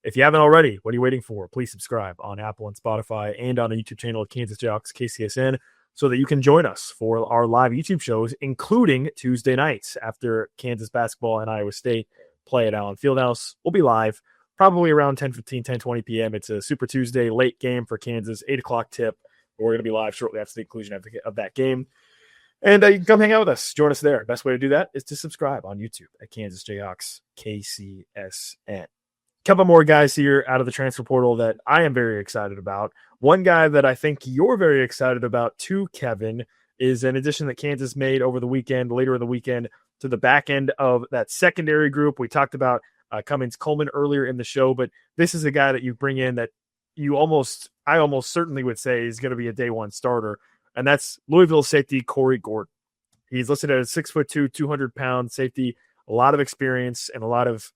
If you haven't already, what are you waiting for? Please subscribe on Apple and Spotify and on the YouTube channel of Kansas Jayhawks KCSN so that you can join us for our live YouTube shows, including Tuesday nights after Kansas basketball and Iowa State play at Allen Fieldhouse. We'll be live probably around 10:15, 10:20 p.m. It's a Super Tuesday late game for Kansas, 8 o'clock tip. We're going to be live shortly after the conclusion of that game. And you can come hang out with us. Join us there. Best way to do that is to subscribe on YouTube at Kansas Jayhawks KCSN. Couple more guys here out of the transfer portal that I am very excited about. One guy that I think you're very excited about too, Kevin, is an addition that Kansas made over the weekend, later in the weekend, to the back end of that secondary group. We talked about Cummings-Coleman earlier in the show, but this is a guy that you bring in that I almost certainly would say is going to be a day one starter. And that's Louisville safety Corey Gordon. He's listed as 6'2", 200-pound safety, a lot of experience and a lot of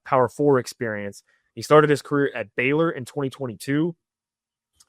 Power 4 experience. He started his career at Baylor in 2022.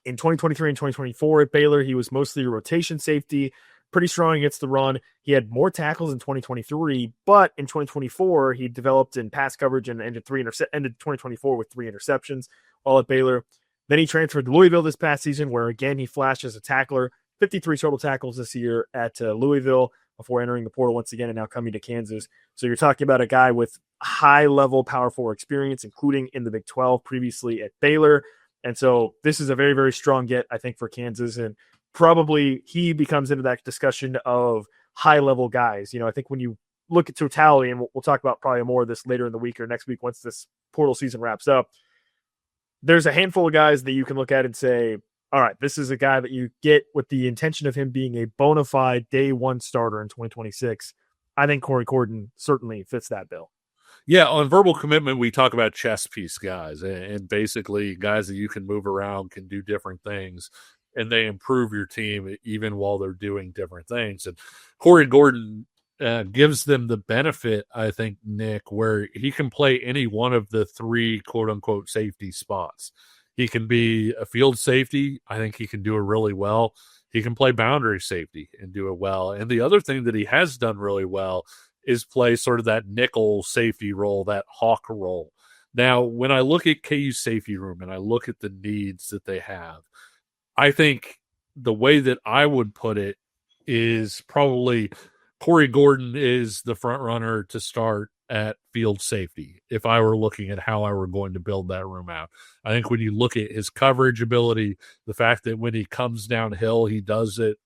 In 2023 and 2024 at Baylor, he was mostly a rotation safety, pretty strong against the run. He had more tackles in 2023, but in 2024, he developed in pass coverage and ended 2024 with 3 interceptions while at Baylor. Then he transferred to Louisville this past season, where again he flashed as a tackler. 53 total tackles this year at Louisville before entering the portal once again and now coming to Kansas. So you're talking about a guy with high-level Power 4 experience, including in the Big 12 previously at Baylor. And so this is a very, very strong get, I think, for Kansas. And probably he becomes into that discussion of high-level guys. You know, I think when you look at totality, and we'll talk about probably more of this later in the week or next week once this portal season wraps up, there's a handful of guys that you can look at and say, all right, this is a guy that you get with the intention of him being a bona fide day one starter in 2026. I think Corey Gordon certainly fits that bill. Yeah, on verbal commitment, we talk about chess piece guys and basically guys that you can move around, can do different things, and they improve your team even while they're doing different things. And Corey Gordon gives them the benefit, I think, Nick, where he can play any one of the three quote-unquote safety spots. He can be a field safety. I think he can do it really well. He can play boundary safety and do it well. And the other thing that he has done really well is play sort of that nickel safety role, that hawk role. Now, when I look at KU's safety room and I look at the needs that they have, I think the way that I would put it is probably Corey Gordon is the front runner to start at field safety if I were looking at how I were going to build that room out. I think when you look at his coverage ability, the fact that when he comes downhill, he does it,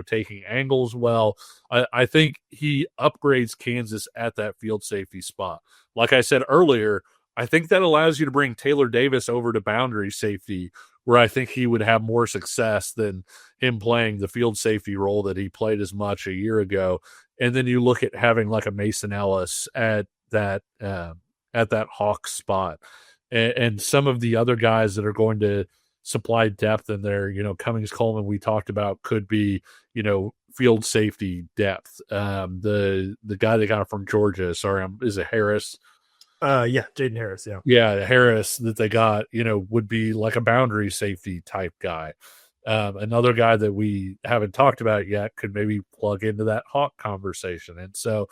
taking angles well, I think he upgrades Kansas at that field safety spot. Like I said earlier, I think that allows you to bring Taylor Davis over to boundary safety, where I think he would have more success than him playing the field safety role that he played as much a year ago. And then you look at having like a Mason Ellis at that hawk spot, and some of the other guys that are going to supply depth in there. Cummings-Coleman we talked about could be field safety depth. The guy they got from Georgia, is it Harris? Jaden Harris. Yeah, Harris that they got, would be like a boundary safety type guy. Another guy that we haven't talked about yet could maybe plug into that hawk conversation. And so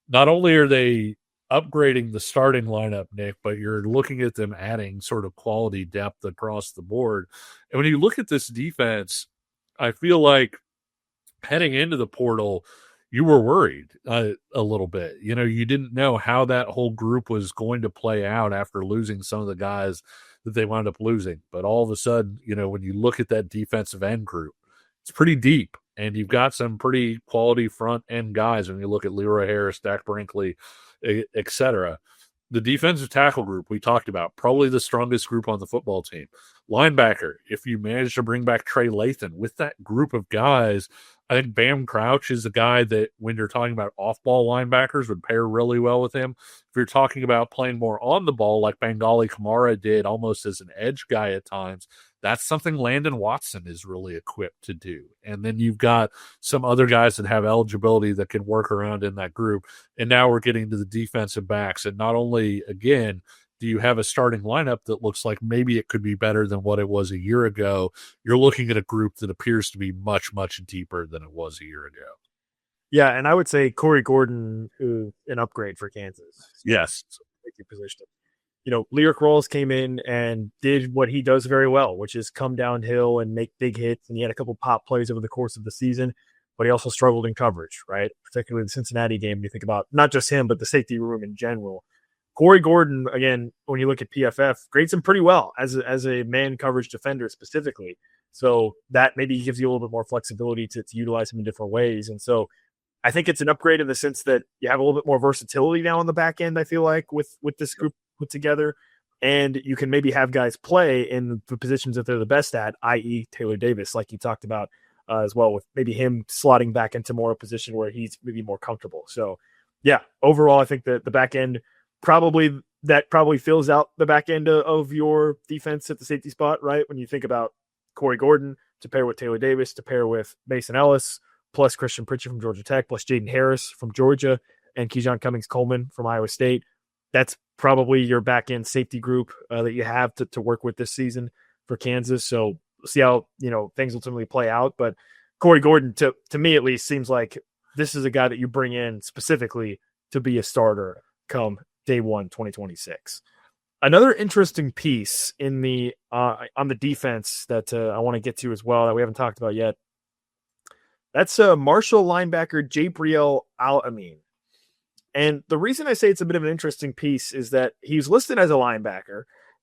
not only are they upgrading the starting lineup, Nick, but you're looking at them adding sort of quality depth across the board. And when you look at this defense, I feel like heading into the portal, you were worried a little bit. You didn't know how that whole group was going to play out after losing some of the guys that they wound up losing. But all of a sudden, when you look at that defensive end group, it's pretty deep. And you've got some pretty quality front end guys when you look at Leroy Harris, Dak Brinkley, etc. The defensive tackle group we talked about, probably the strongest group on the football team. Linebacker, if you manage to bring back Trey Lathan with that group of guys, I think Bam Crouch is a guy that when you're talking about off-ball linebackers would pair really well with him. If you're talking about playing more on the ball like Bengali Kamara did almost as an edge guy at times, that's something Landon Watson is really equipped to do. And then you've got some other guys that have eligibility that can work around in that group. And now we're getting to the defensive backs. And not only, again, do you have a starting lineup that looks like maybe it could be better than what it was a year ago, you're looking at a group that appears to be much, much deeper than it was a year ago. Yeah, and I would say Corey Gordon, an upgrade for Kansas. Yes. Position. Lyric Rawls came in and did what he does very well, which is come downhill and make big hits. And he had a couple pop plays over the course of the season, but he also struggled in coverage, right? Particularly the Cincinnati game. You think about not just him, but the safety room in general. Corey Gordon, again, when you look at PFF, grades him pretty well as a man coverage defender specifically. So that maybe gives you a little bit more flexibility to utilize him in different ways. And so I think it's an upgrade in the sense that you have a little bit more versatility now on the back end, I feel like, with this group put together. And you can maybe have guys play in the positions that they're the best at, i.e. Taylor Davis, like you talked about as well, with maybe him slotting back into more a position where he's maybe more comfortable. So, yeah, overall, I think that the back end probably fills out the back end of your defense at the safety spot, right? When you think about Corey Gordon to pair with Taylor Davis, to pair with Mason Ellis, plus Christian Pritchard from Georgia Tech, plus Jaden Harris from Georgia, and Khijohnn Cummings-Coleman from Iowa State. That's probably your back end safety group that you have to work with this season for Kansas. So see how things ultimately play out. But Corey Gordon, to me at least, seems like this is a guy that you bring in specifically to be a starter come day one, 2026. Another interesting piece in the on the defense that I want to get to as well that we haven't talked about yet. That's Marshall linebacker Jibreel Al-Amin. And the reason I say it's a bit of an interesting piece is that he's listed as a linebacker.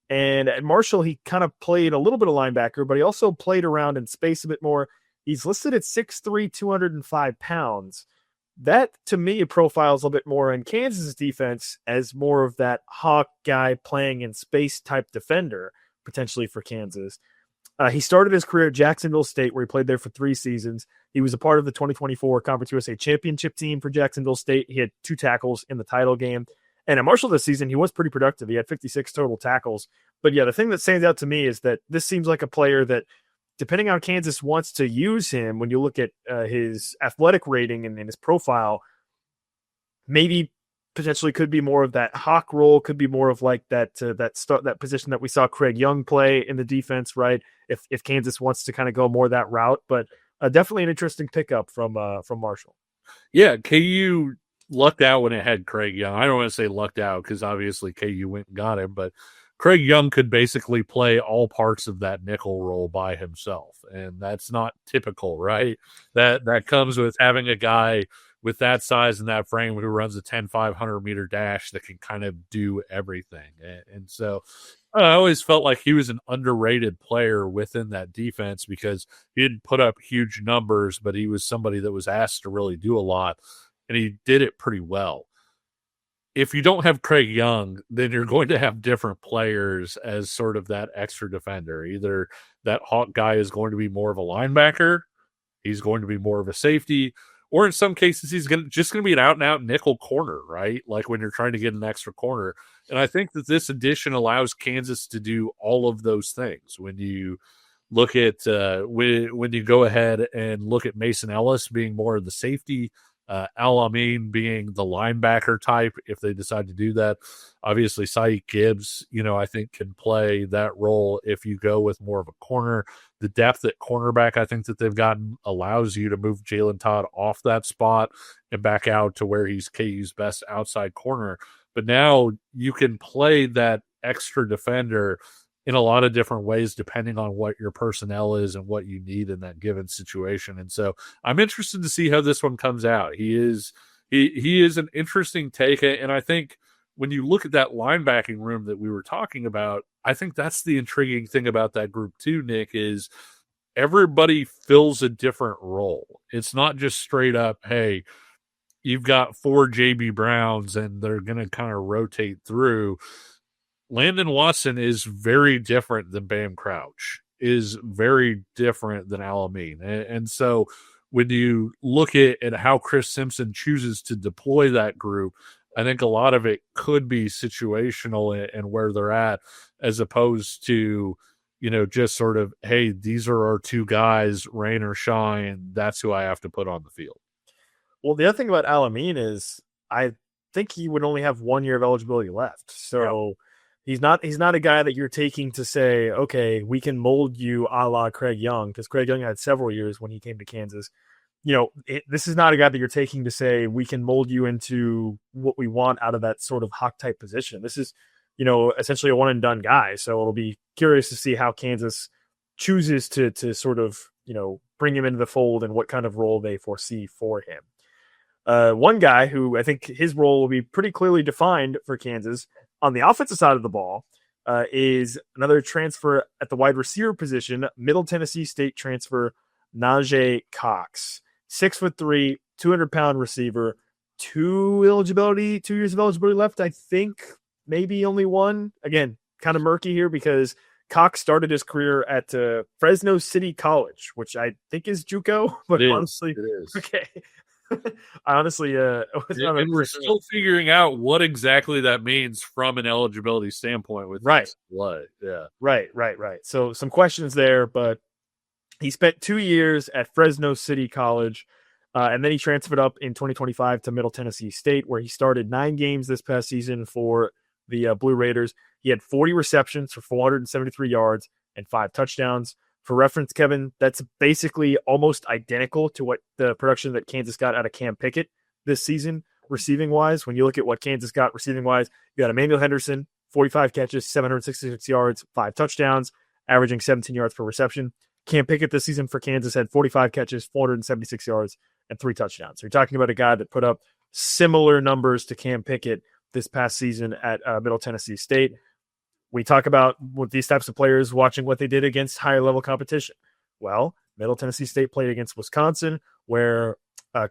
And at Marshall, he kind of played a little bit of linebacker, but he also played around in space a bit more. He's listed at 6'3", 205 pounds. that to me profiles a little bit more in Kansas defense as more of that hawk guy playing in space type defender, potentially for Kansas. He started his career at Jacksonville State, where he played there for 3 seasons. He was a part of the 2024 Conference USA Championship team for Jacksonville State. He had 2 tackles in the title game. And at Marshall this season, he was pretty productive. He had 56 total tackles. But yeah, the thing that stands out to me is that this seems like a player that, depending on Kansas wants to use him, when you look at his athletic rating and his profile, maybe potentially could be more of that hawk role, could be more of like that position that we saw Craig Young play in the defense, right? If Kansas wants to kind of go more that route, but definitely an interesting pickup from Marshall. Yeah, KU lucked out when it had Craig Young. I don't want to say lucked out because obviously KU went and got him, but Craig Young could basically play all parts of that nickel role by himself, and that's not typical, right? That comes with having a guy with that size and that frame who runs a 10-500 meter dash that can kind of do everything. And so I always felt like he was an underrated player within that defense because he didn't put up huge numbers, but he was somebody that was asked to really do a lot, and he did it pretty well. If you don't have Craig Young, then you're going to have different players as sort of that extra defender. Either that hawk guy is going to be more of a linebacker, he's going to be more of a safety, or in some cases, he's just going to be an out-and-out nickel corner, right? Like when you're trying to get an extra corner. And I think that this addition allows Kansas to do all of those things. When you look at when you go ahead and look at Mason Ellis being more of the safety, Al-Amin being the linebacker type, if they decide to do that. Obviously, Syed Gibbs, I think can play that role if you go with more of a corner. The depth at cornerback, I think that they've gotten allows you to move Jalen Todd off that spot and back out to where he's KU's best outside corner. But now you can play that extra defender in a lot of different ways, depending on what your personnel is and what you need in that given situation. And so I'm interested to see how this one comes out. He is an interesting take. And I think when you look at that linebacking room that we were talking about, I think that's the intriguing thing about that group too, Nick, is everybody fills a different role. It's not just straight up, hey, you've got 4 JB Browns and they're going to kind of rotate through. Landon Watson is very different than Bam Crouch, is very different than Al-Amin. And so when you look at how Chris Simpson chooses to deploy that group, I think a lot of it could be situational and where they're at, as opposed to, just sort of, hey, these are our 2 guys, rain or shine. That's who I have to put on the field. Well, the other thing about Al-Amin is I think he would only have 1 year of eligibility left. So he's not a guy that you're taking to say, okay, we can mold you a la Craig Young, because Craig Young had several years when he came to Kansas. This is not a guy that you're taking to say we can mold you into what we want out of that sort of hawk type position. This is, essentially a one and done guy. So it'll be curious to see how Kansas chooses to sort of, bring him into the fold and what kind of role they foresee for him. One guy who I think his role will be pretty clearly defined for Kansas on the offensive side of the ball is another transfer at the wide receiver position, Middle Tennessee State transfer Nahzae Cox. 6'3", 200-pound receiver, 2 years of eligibility left, I think, maybe only 1. Again, kind of murky here because Cox started his career at Fresno City College, which I think is JUCO, but honestly, it is. Okay. I honestly, and we're still figuring out what exactly that means from an eligibility standpoint. With right, what, yeah, right. So some questions there, but he spent 2 years at Fresno City College, and then he transferred up in 2025 to Middle Tennessee State, where he started 9 games this past season for the Blue Raiders. He had 40 receptions for 473 yards and 5 touchdowns. For reference, Kevin, that's basically almost identical to what the production that Kansas got out of Cam Pickett this season, receiving-wise. When you look at what Kansas got receiving-wise, you got Emmanuel Henderson, 45 catches, 766 yards, 5 touchdowns, averaging 17 yards per reception. Cam Pickett this season for Kansas had 45 catches, 476 yards, and 3 touchdowns. So you're talking about a guy that put up similar numbers to Cam Pickett this past season at Middle Tennessee State. We talk about with these types of players watching what they did against higher level competition. Well, Middle Tennessee State played against Wisconsin, where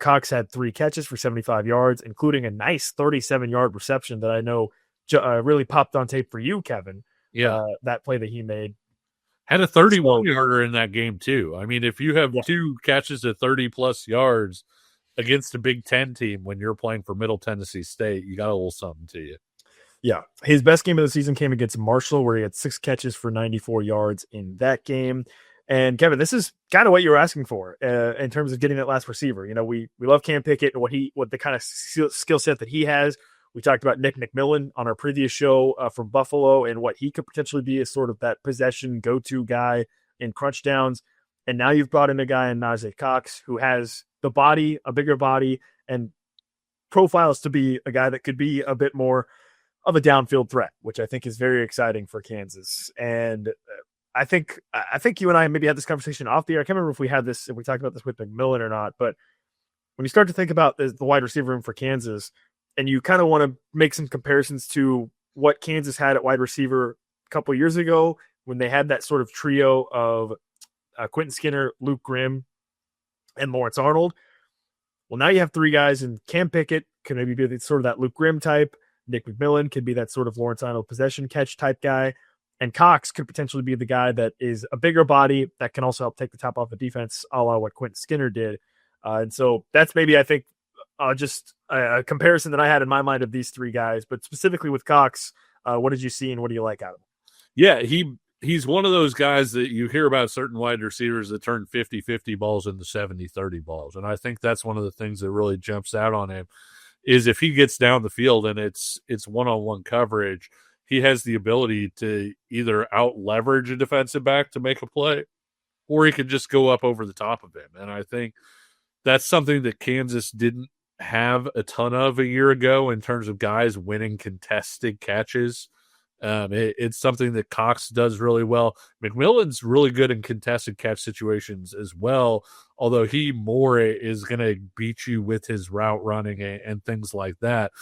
Cox had 3 catches for 75 yards, including a nice 37-yard reception that I know really popped on tape for you, Kevin. Yeah. That play that he made. Had a 31-yarder in that game, too. I mean, if you have 2 catches of 30-plus yards against a Big Ten team when you're playing for Middle Tennessee State, you got a little something to you. Yeah. His best game of the season came against Marshall, where he had 6 catches for 94 yards in that game. And Kevin, this is kind of what you were asking for in terms of getting that last receiver. You know, we love Cam Pickett and what the kind of skill set that he has. We talked about Nick McMillan on our previous show from Buffalo and what he could potentially be as sort of that possession go-to guy in crunch downs. And now you've brought in a guy in Nahzae Cox who has the body, a bigger body, and profiles to be a guy that could be a bit more of a downfield threat, which I think is very exciting for Kansas. And I think you and I maybe had this conversation off the air. I can't remember if we talked about this with McMillan or not, but when you start to think about the wide receiver room for Kansas, and you kind of want to make some comparisons to what Kansas had at wide receiver a couple of years ago when they had that sort of trio of Quentin Skinner, Luke Grimm, and Lawrence Arnold. Well, now you have 3 guys, and Cam Pickett can maybe be sort of that Luke Grimm type. Nick McMillan could be that sort of Lawrence Arnold possession catch type guy. And Cox could potentially be the guy that is a bigger body that can also help take the top off the defense, a la what Quentin Skinner did. And so that's maybe, I think, just a comparison that I had in my mind of these 3 guys. But specifically with Cox, what did you see and what do you like out of him? Yeah, he's one of those guys that you hear about certain wide receivers that turn 50-50 balls into 70-30 balls. And I think that's one of the things that really jumps out on him is if he gets down the field and it's one-on-one coverage, he has the ability to either out-leverage a defensive back to make a play, or he could just go up over the top of him. And I think that's something that Kansas didn't have a ton of a year ago in terms of guys winning contested catches. It's something that Cox does really well. McMillan's really good in contested catch situations as well, although he more is going to beat you with his route running and things like that.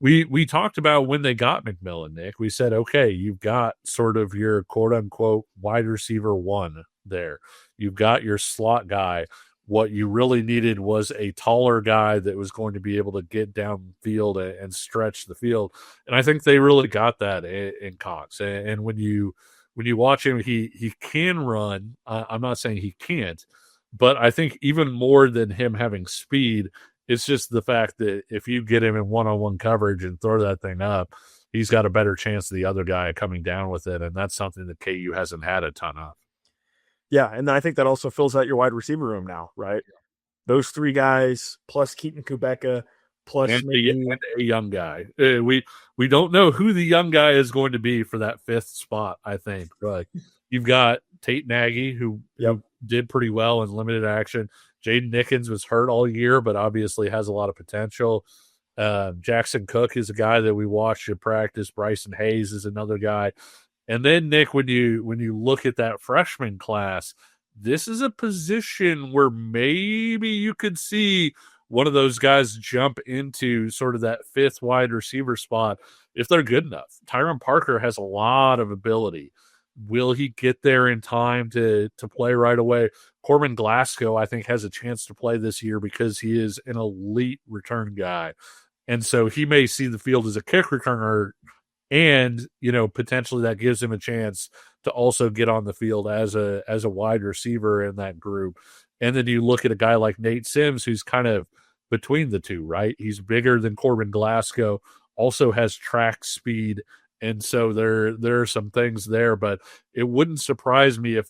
We talked about when they got McMillan, Nick. We said, okay, you've got sort of your quote-unquote wide receiver 1 there. You've got your slot guy. What you really needed was a taller guy that was going to be able to get downfield and stretch the field. And I think they really got that in Cox. And when you watch him, he can run. I'm not saying he can't, but I think even more than him having speed, it's just the fact that if you get him in one-on-one coverage and throw that thing up, he's got a better chance of the other guy coming down with it. And that's something that KU hasn't had a ton of. Yeah, and I think that also fills out your wide receiver room now, right? Yeah. Those 3 guys, plus Keaton Kubeka, plus and maybe a young guy. We don't know who the young guy is going to be for that 5th spot, I think. But you've got Tate Nagy, who did pretty well in limited action. Jaden Nickens was hurt all year, but obviously has a lot of potential. Jackson Cook is a guy that we watched at practice. Bryson Hayes is another guy. And then, Nick, when you look at that freshman class, this is a position where maybe you could see one of those guys jump into sort of that 5th wide receiver spot if they're good enough. Tyron Parker has a lot of ability. Will he get there in time to play right away? Corbin Glasgow, I think, has a chance to play this year because he is an elite return guy. And so he may see the field as a kick returner, and, potentially that gives him a chance to also get on the field as a wide receiver in that group. And then you look at a guy like Nate Sims, who's kind of between the two, right? He's bigger than Corbin Glasgow, also has track speed. And so there are some things there, but it wouldn't surprise me if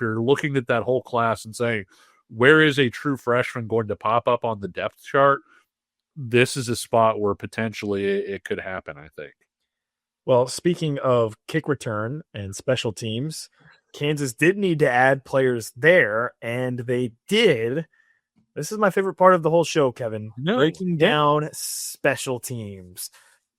you're looking at that whole class and saying, where is a true freshman going to pop up on the depth chart? This is a spot where potentially it could happen, I think. Well, speaking of kick return and special teams, Kansas did need to add players there, and they did. This is my favorite part of the whole show, Kevin. Breaking down special teams.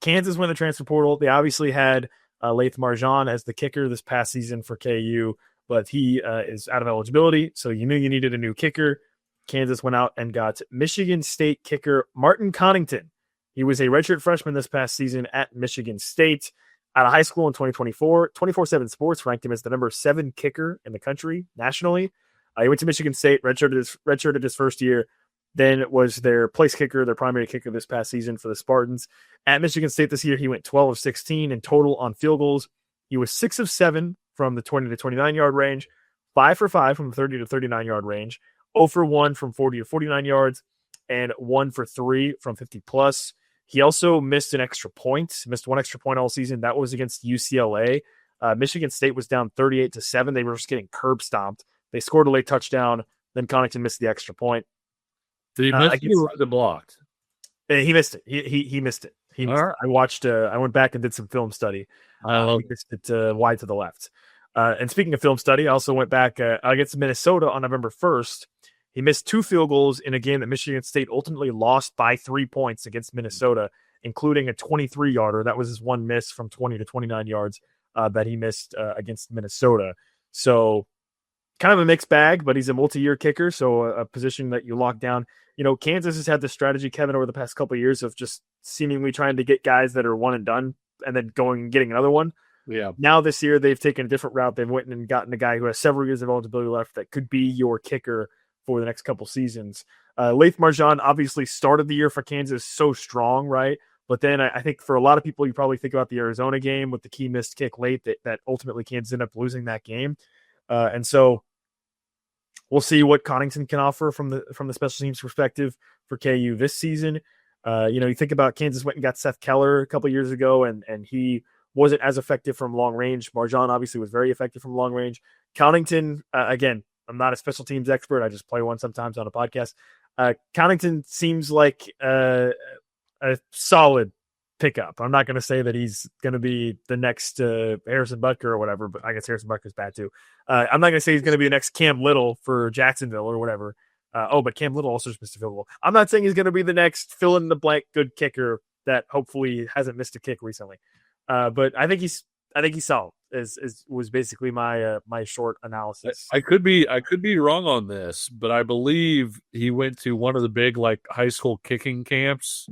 Kansas went the transfer portal. They obviously had Laith Marjan as the kicker this past season for KU, but he is out of eligibility, so you knew you needed a new kicker. Kansas went out and got Michigan State kicker Martin Connington. He was a redshirt freshman this past season at Michigan State. Out of high school in 2024, 24/7 Sports ranked him as the number 7 kicker in the country nationally. He went to Michigan State, redshirted his first year, then was their place kicker, their primary kicker this past season for the Spartans. At Michigan State this year, he went 12 of 16 in total on field goals. He was 6 of 7 from the 20 to 29 yard range, 5 for 5 from the 30 to 39 yard range, 0 for 1 from 40 to 49 yards, and 1 for 3 from 50 plus. He also missed an extra point, missed 1 extra point all season. That was against UCLA. Michigan State was down 38-7. They were just getting curb stomped. They scored a late touchdown. Then Connington missed the extra point. Did he miss it or was it blocked? He missed it. He missed it. Right. I watched. I went back and did some film study. He missed it wide to the left. And speaking of film study, I also went back against Minnesota on November 1st. He missed 2 field goals in a game that Michigan State ultimately lost by 3 points against Minnesota, including a 23-yarder. That was his one miss from 20 to 29 yards that he missed against Minnesota. So kind of a mixed bag, but he's a multi-year kicker, so a position that you lock down. Kansas has had this strategy, Kevin, over the past couple of years of just seemingly trying to get guys that are one and done and then going and getting another one. Yeah. Now this year, they've taken a different route. They've went and gotten a guy who has several years of eligibility left that could be your kicker for the next couple seasons. Laith Marjan obviously started the year for Kansas so strong, right? But then I think for a lot of people, you probably think about the Arizona game with the key missed kick late that ultimately Kansas ended up losing that game. And so we'll see what Connington can offer from the special teams perspective for KU this season. You think about Kansas went and got Seth Keller a couple years ago, and he wasn't as effective from long range. Marjan obviously was very effective from long range. Connington, again, I'm not a special teams expert. I just play one sometimes on a podcast. Connington seems like a solid pickup. I'm not going to say that he's going to be the next Harrison Butker or whatever, but I guess Harrison Butker's bad too. I'm not going to say he's going to be the next Cam Little for Jacksonville or whatever. But Cam Little also just missed a field goal. I'm not saying he's going to be the next fill in the blank good kicker that hopefully hasn't missed a kick recently. But I think he's solid. Was basically my short analysis. I could be wrong on this, but I believe he went to one of the big high school kicking camps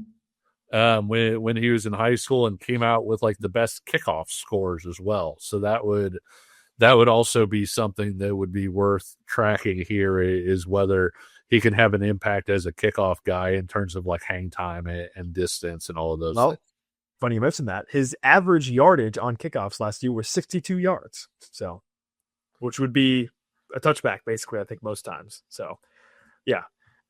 when he was in high school and came out with the best kickoff scores as well. So that would also be something that would be worth tracking here, is whether he can have an impact as a kickoff guy in terms of hang time and distance and all of those things. Funny you mentioned that. His average yardage on kickoffs last year was 62 yards. So, which would be a touchback basically, I think most times. So, yeah.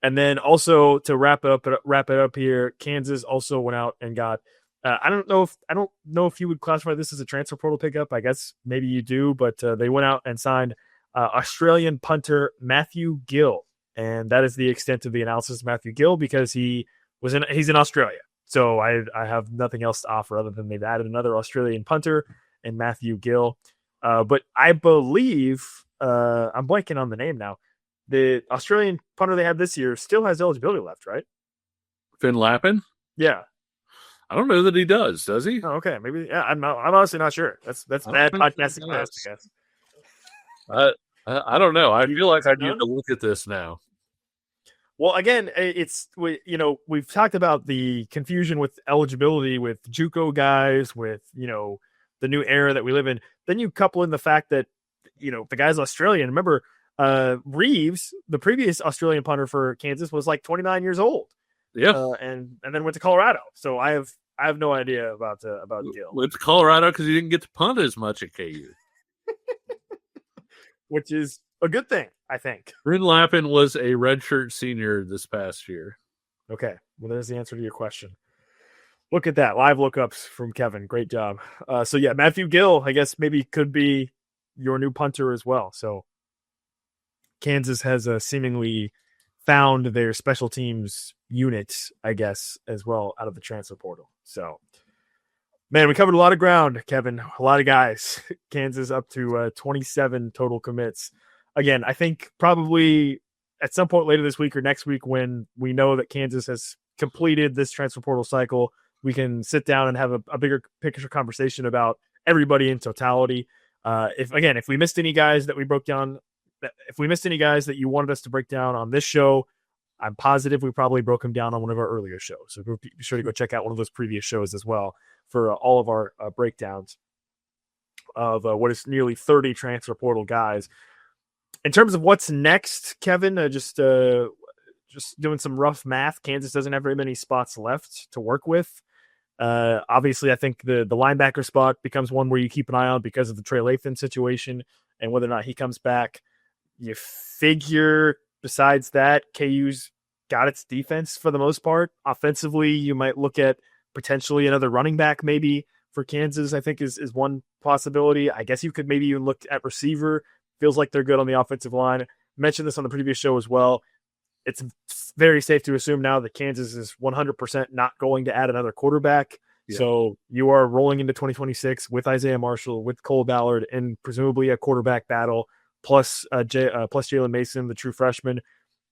And then also to wrap it up here, Kansas also went out and got I don't know if you would classify this as a transfer portal pickup. I guess maybe you do, but they went out and signed Australian punter Matthew Gill, and that is the extent of the analysis of Matthew Gill because he's in Australia. So I have nothing else to offer other than they've added another Australian punter and Matthew Gill. But I believe I'm blanking on the name now. The Australian punter they had this year still has eligibility left, right? Finn Lappin? Yeah. I don't know that he does he? Oh, okay. Maybe. Yeah, I'm honestly not sure. That's bad podcasting, I guess. I don't know. I feel like I need to look at this now. Well, again, we've talked about the confusion with eligibility with JUCO guys, with the new era that we live in. Then you couple in the fact that the guy's Australian. Remember, Reeves, the previous Australian punter for Kansas, was 29 years old. Yeah, and then went to Colorado. So I have no idea about Gill. Went to Colorado because he didn't get to punt as much at KU, which is a good thing, I think. Finn Lappin was a redshirt senior this past year. Okay, well, there's the answer to your question. Look at that. Live lookups from Kevin. Great job. So, yeah, Matthew Gill, I guess maybe could be your new punter as well. So, Kansas has seemingly found their special teams unit, I guess, as well out of the transfer portal. So, man, we covered a lot of ground, Kevin. A lot of guys. Kansas up to 27 total commits. Again, I think probably at some point later this week or next week when we know that Kansas has completed this transfer portal cycle, we can sit down and have a bigger picture conversation about everybody in totality. If we missed any guys that we broke down, if we missed any guys that you wanted us to break down on this show, I'm positive we probably broke them down on one of our earlier shows. So be sure to go check out one of those previous shows as well for all of our breakdowns of what is nearly 30 transfer portal guys. In terms of what's next, Kevin, just just doing some rough math, Kansas doesn't have very many spots left to work with. Obviously, I think the linebacker spot becomes one where you keep an eye on because of the Trey Lathan situation and whether or not he comes back. You figure besides that, KU's got its defense for the most part. Offensively, you might look at potentially another running back maybe for Kansas, I think is one possibility. I guess you could maybe even look at receiver. Feels like they're good on the offensive line. Mentioned this on the previous show as well. It's very safe to assume now that Kansas is 100% not going to add another quarterback. Yeah. So you are rolling into 2026 with Isaiah Marshall, with Cole Ballard, and presumably a quarterback battle, plus Jalen Mason, the true freshman.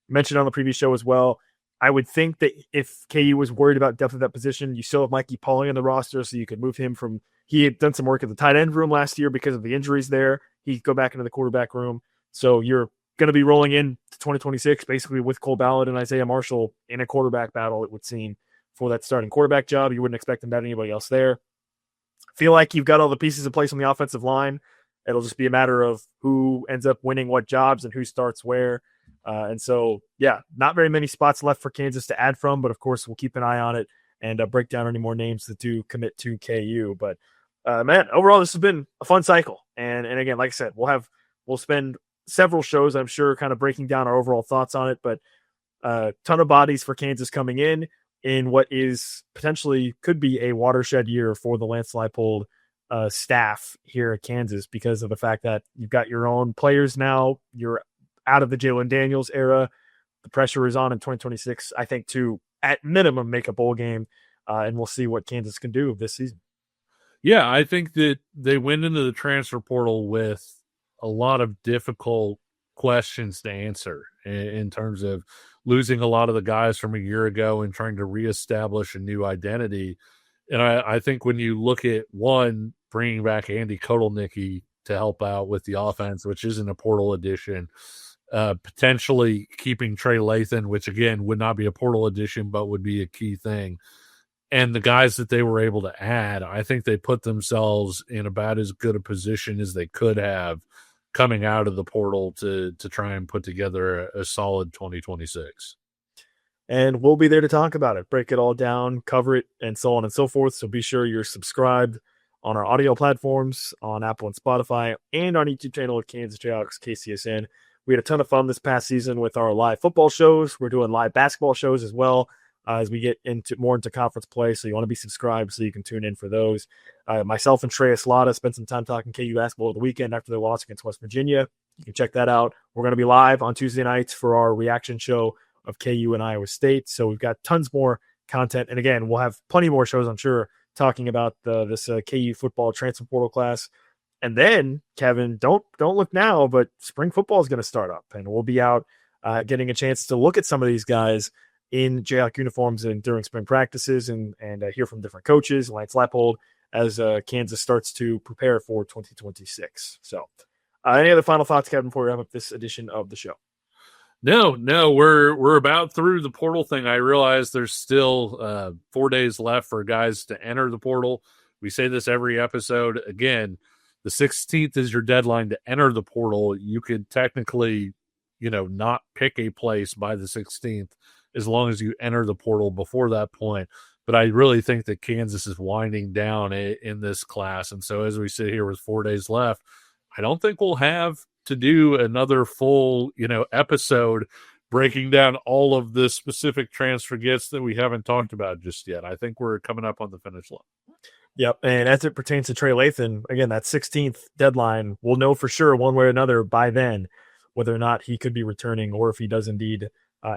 Mentioned on the previous show as well. I would think that if KU was worried about depth of that position, you still have Mikey Pauling on the roster, so you could move him from – he had done some work at the tight end room last year because of the injuries there. He could go back into the quarterback room. So you're going to be rolling in to 2026 basically with Cole Ballard and Isaiah Marshall in a quarterback battle, it would seem, for that starting quarterback job. You wouldn't expect them to have anybody else there. Feel like you've got all the pieces in place on the offensive line. It'll just be a matter of who ends up winning what jobs and who starts where. And so, yeah, not very many spots left for Kansas to add from, but of course we'll keep an eye on it and break down any more names that do commit to KU. But man, overall, this has been a fun cycle. And again, like I said, we'll spend several shows, I'm sure, kind of breaking down our overall thoughts on it, but a ton of bodies for Kansas coming in what is potentially could be a watershed year for the Lance Leipold staff here at Kansas because of the fact that you've got your own players now. You're out of the Jalen Daniels era. The pressure is on in 2026, I think, to at minimum make a bowl game, and we'll see what Kansas can do this season. Yeah, I think that they went into the transfer portal with a lot of difficult questions to answer in terms of losing a lot of the guys from a year ago and trying to reestablish a new identity. And I think when you look at one, bringing back Andy Kotelnicki to help out with the offense, which isn't a portal addition, potentially keeping Trey Lathan, which again would not be a portal addition, but would be a key thing. And the guys that they were able to add, I think they put themselves in about as good a position as they could have coming out of the portal to try and put together a solid 2026. And we'll be there to talk about it, break it all down, cover it, and so on and so forth. So be sure you're subscribed on our audio platforms, on Apple and Spotify, and on YouTube channel at Kansas Jayhawks KCSN. We had a ton of fun this past season with our live football shows. We're doing live basketball shows as well as we get more into conference play. So you want to be subscribed so you can tune in for those. Myself and Trey Aslada spent some time talking KU basketball the weekend after the loss against West Virginia. You can check that out. We're going to be live on Tuesday nights for our reaction show of KU and Iowa State. So we've got tons more content. And again, we'll have plenty more shows, I'm sure, talking about this KU football transfer portal class. And then, Kevin, don't look now, but spring football is going to start up, and we'll be out getting a chance to look at some of these guys in Jayhawk uniforms and during spring practices and hear from different coaches, Lance Leipold, as Kansas starts to prepare for 2026. So any other final thoughts, Kevin, before we wrap up this edition of the show? No, we're about through the portal thing. I realize there's still 4 days left for guys to enter the portal. We say this every episode. Again, the 16th is your deadline to enter the portal. You could technically, not pick a place by the 16th as long as you enter the portal before that point. But I really think that Kansas is winding down in this class. And so as we sit here with 4 days left, I don't think we'll have to do another full, episode breaking down all of the specific transfer gets that we haven't talked about just yet. I think we're coming up on the finish line. Yep. And as it pertains to Trey Lathan, again, that 16th deadline, we'll know for sure one way or another by then whether or not he could be returning or if he does indeed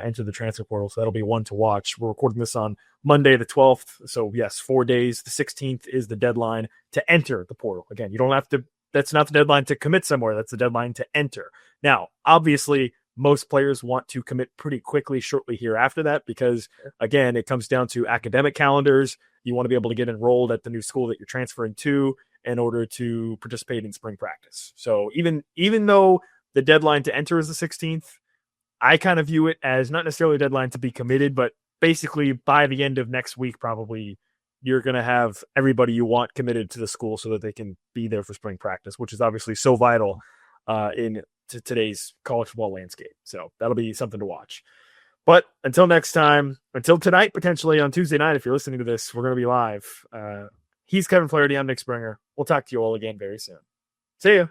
enter the transfer portal. So that'll be one to watch. We're recording this on Monday, the 12th. So yes, 4 days. The 16th is the deadline to enter the portal. Again, you don't have to, that's not the deadline to commit somewhere. That's the deadline to enter. Now, obviously, most players want to commit pretty quickly shortly here after that because, again, it comes down to academic calendars. You want to be able to get enrolled at the new school that you're transferring to in order to participate in spring practice. So even though the deadline to enter is the 16th, I kind of view it as not necessarily a deadline to be committed, but basically by the end of next week, probably you're going to have everybody you want committed to the school so that they can be there for spring practice, which is obviously so vital in today's college football landscape. So that'll be something to watch. But until next time, until tonight, potentially on Tuesday night, if you're listening to this, we're going to be live. He's Kevin Flaherty. I'm Nick Springer. We'll talk to you all again very soon. See you.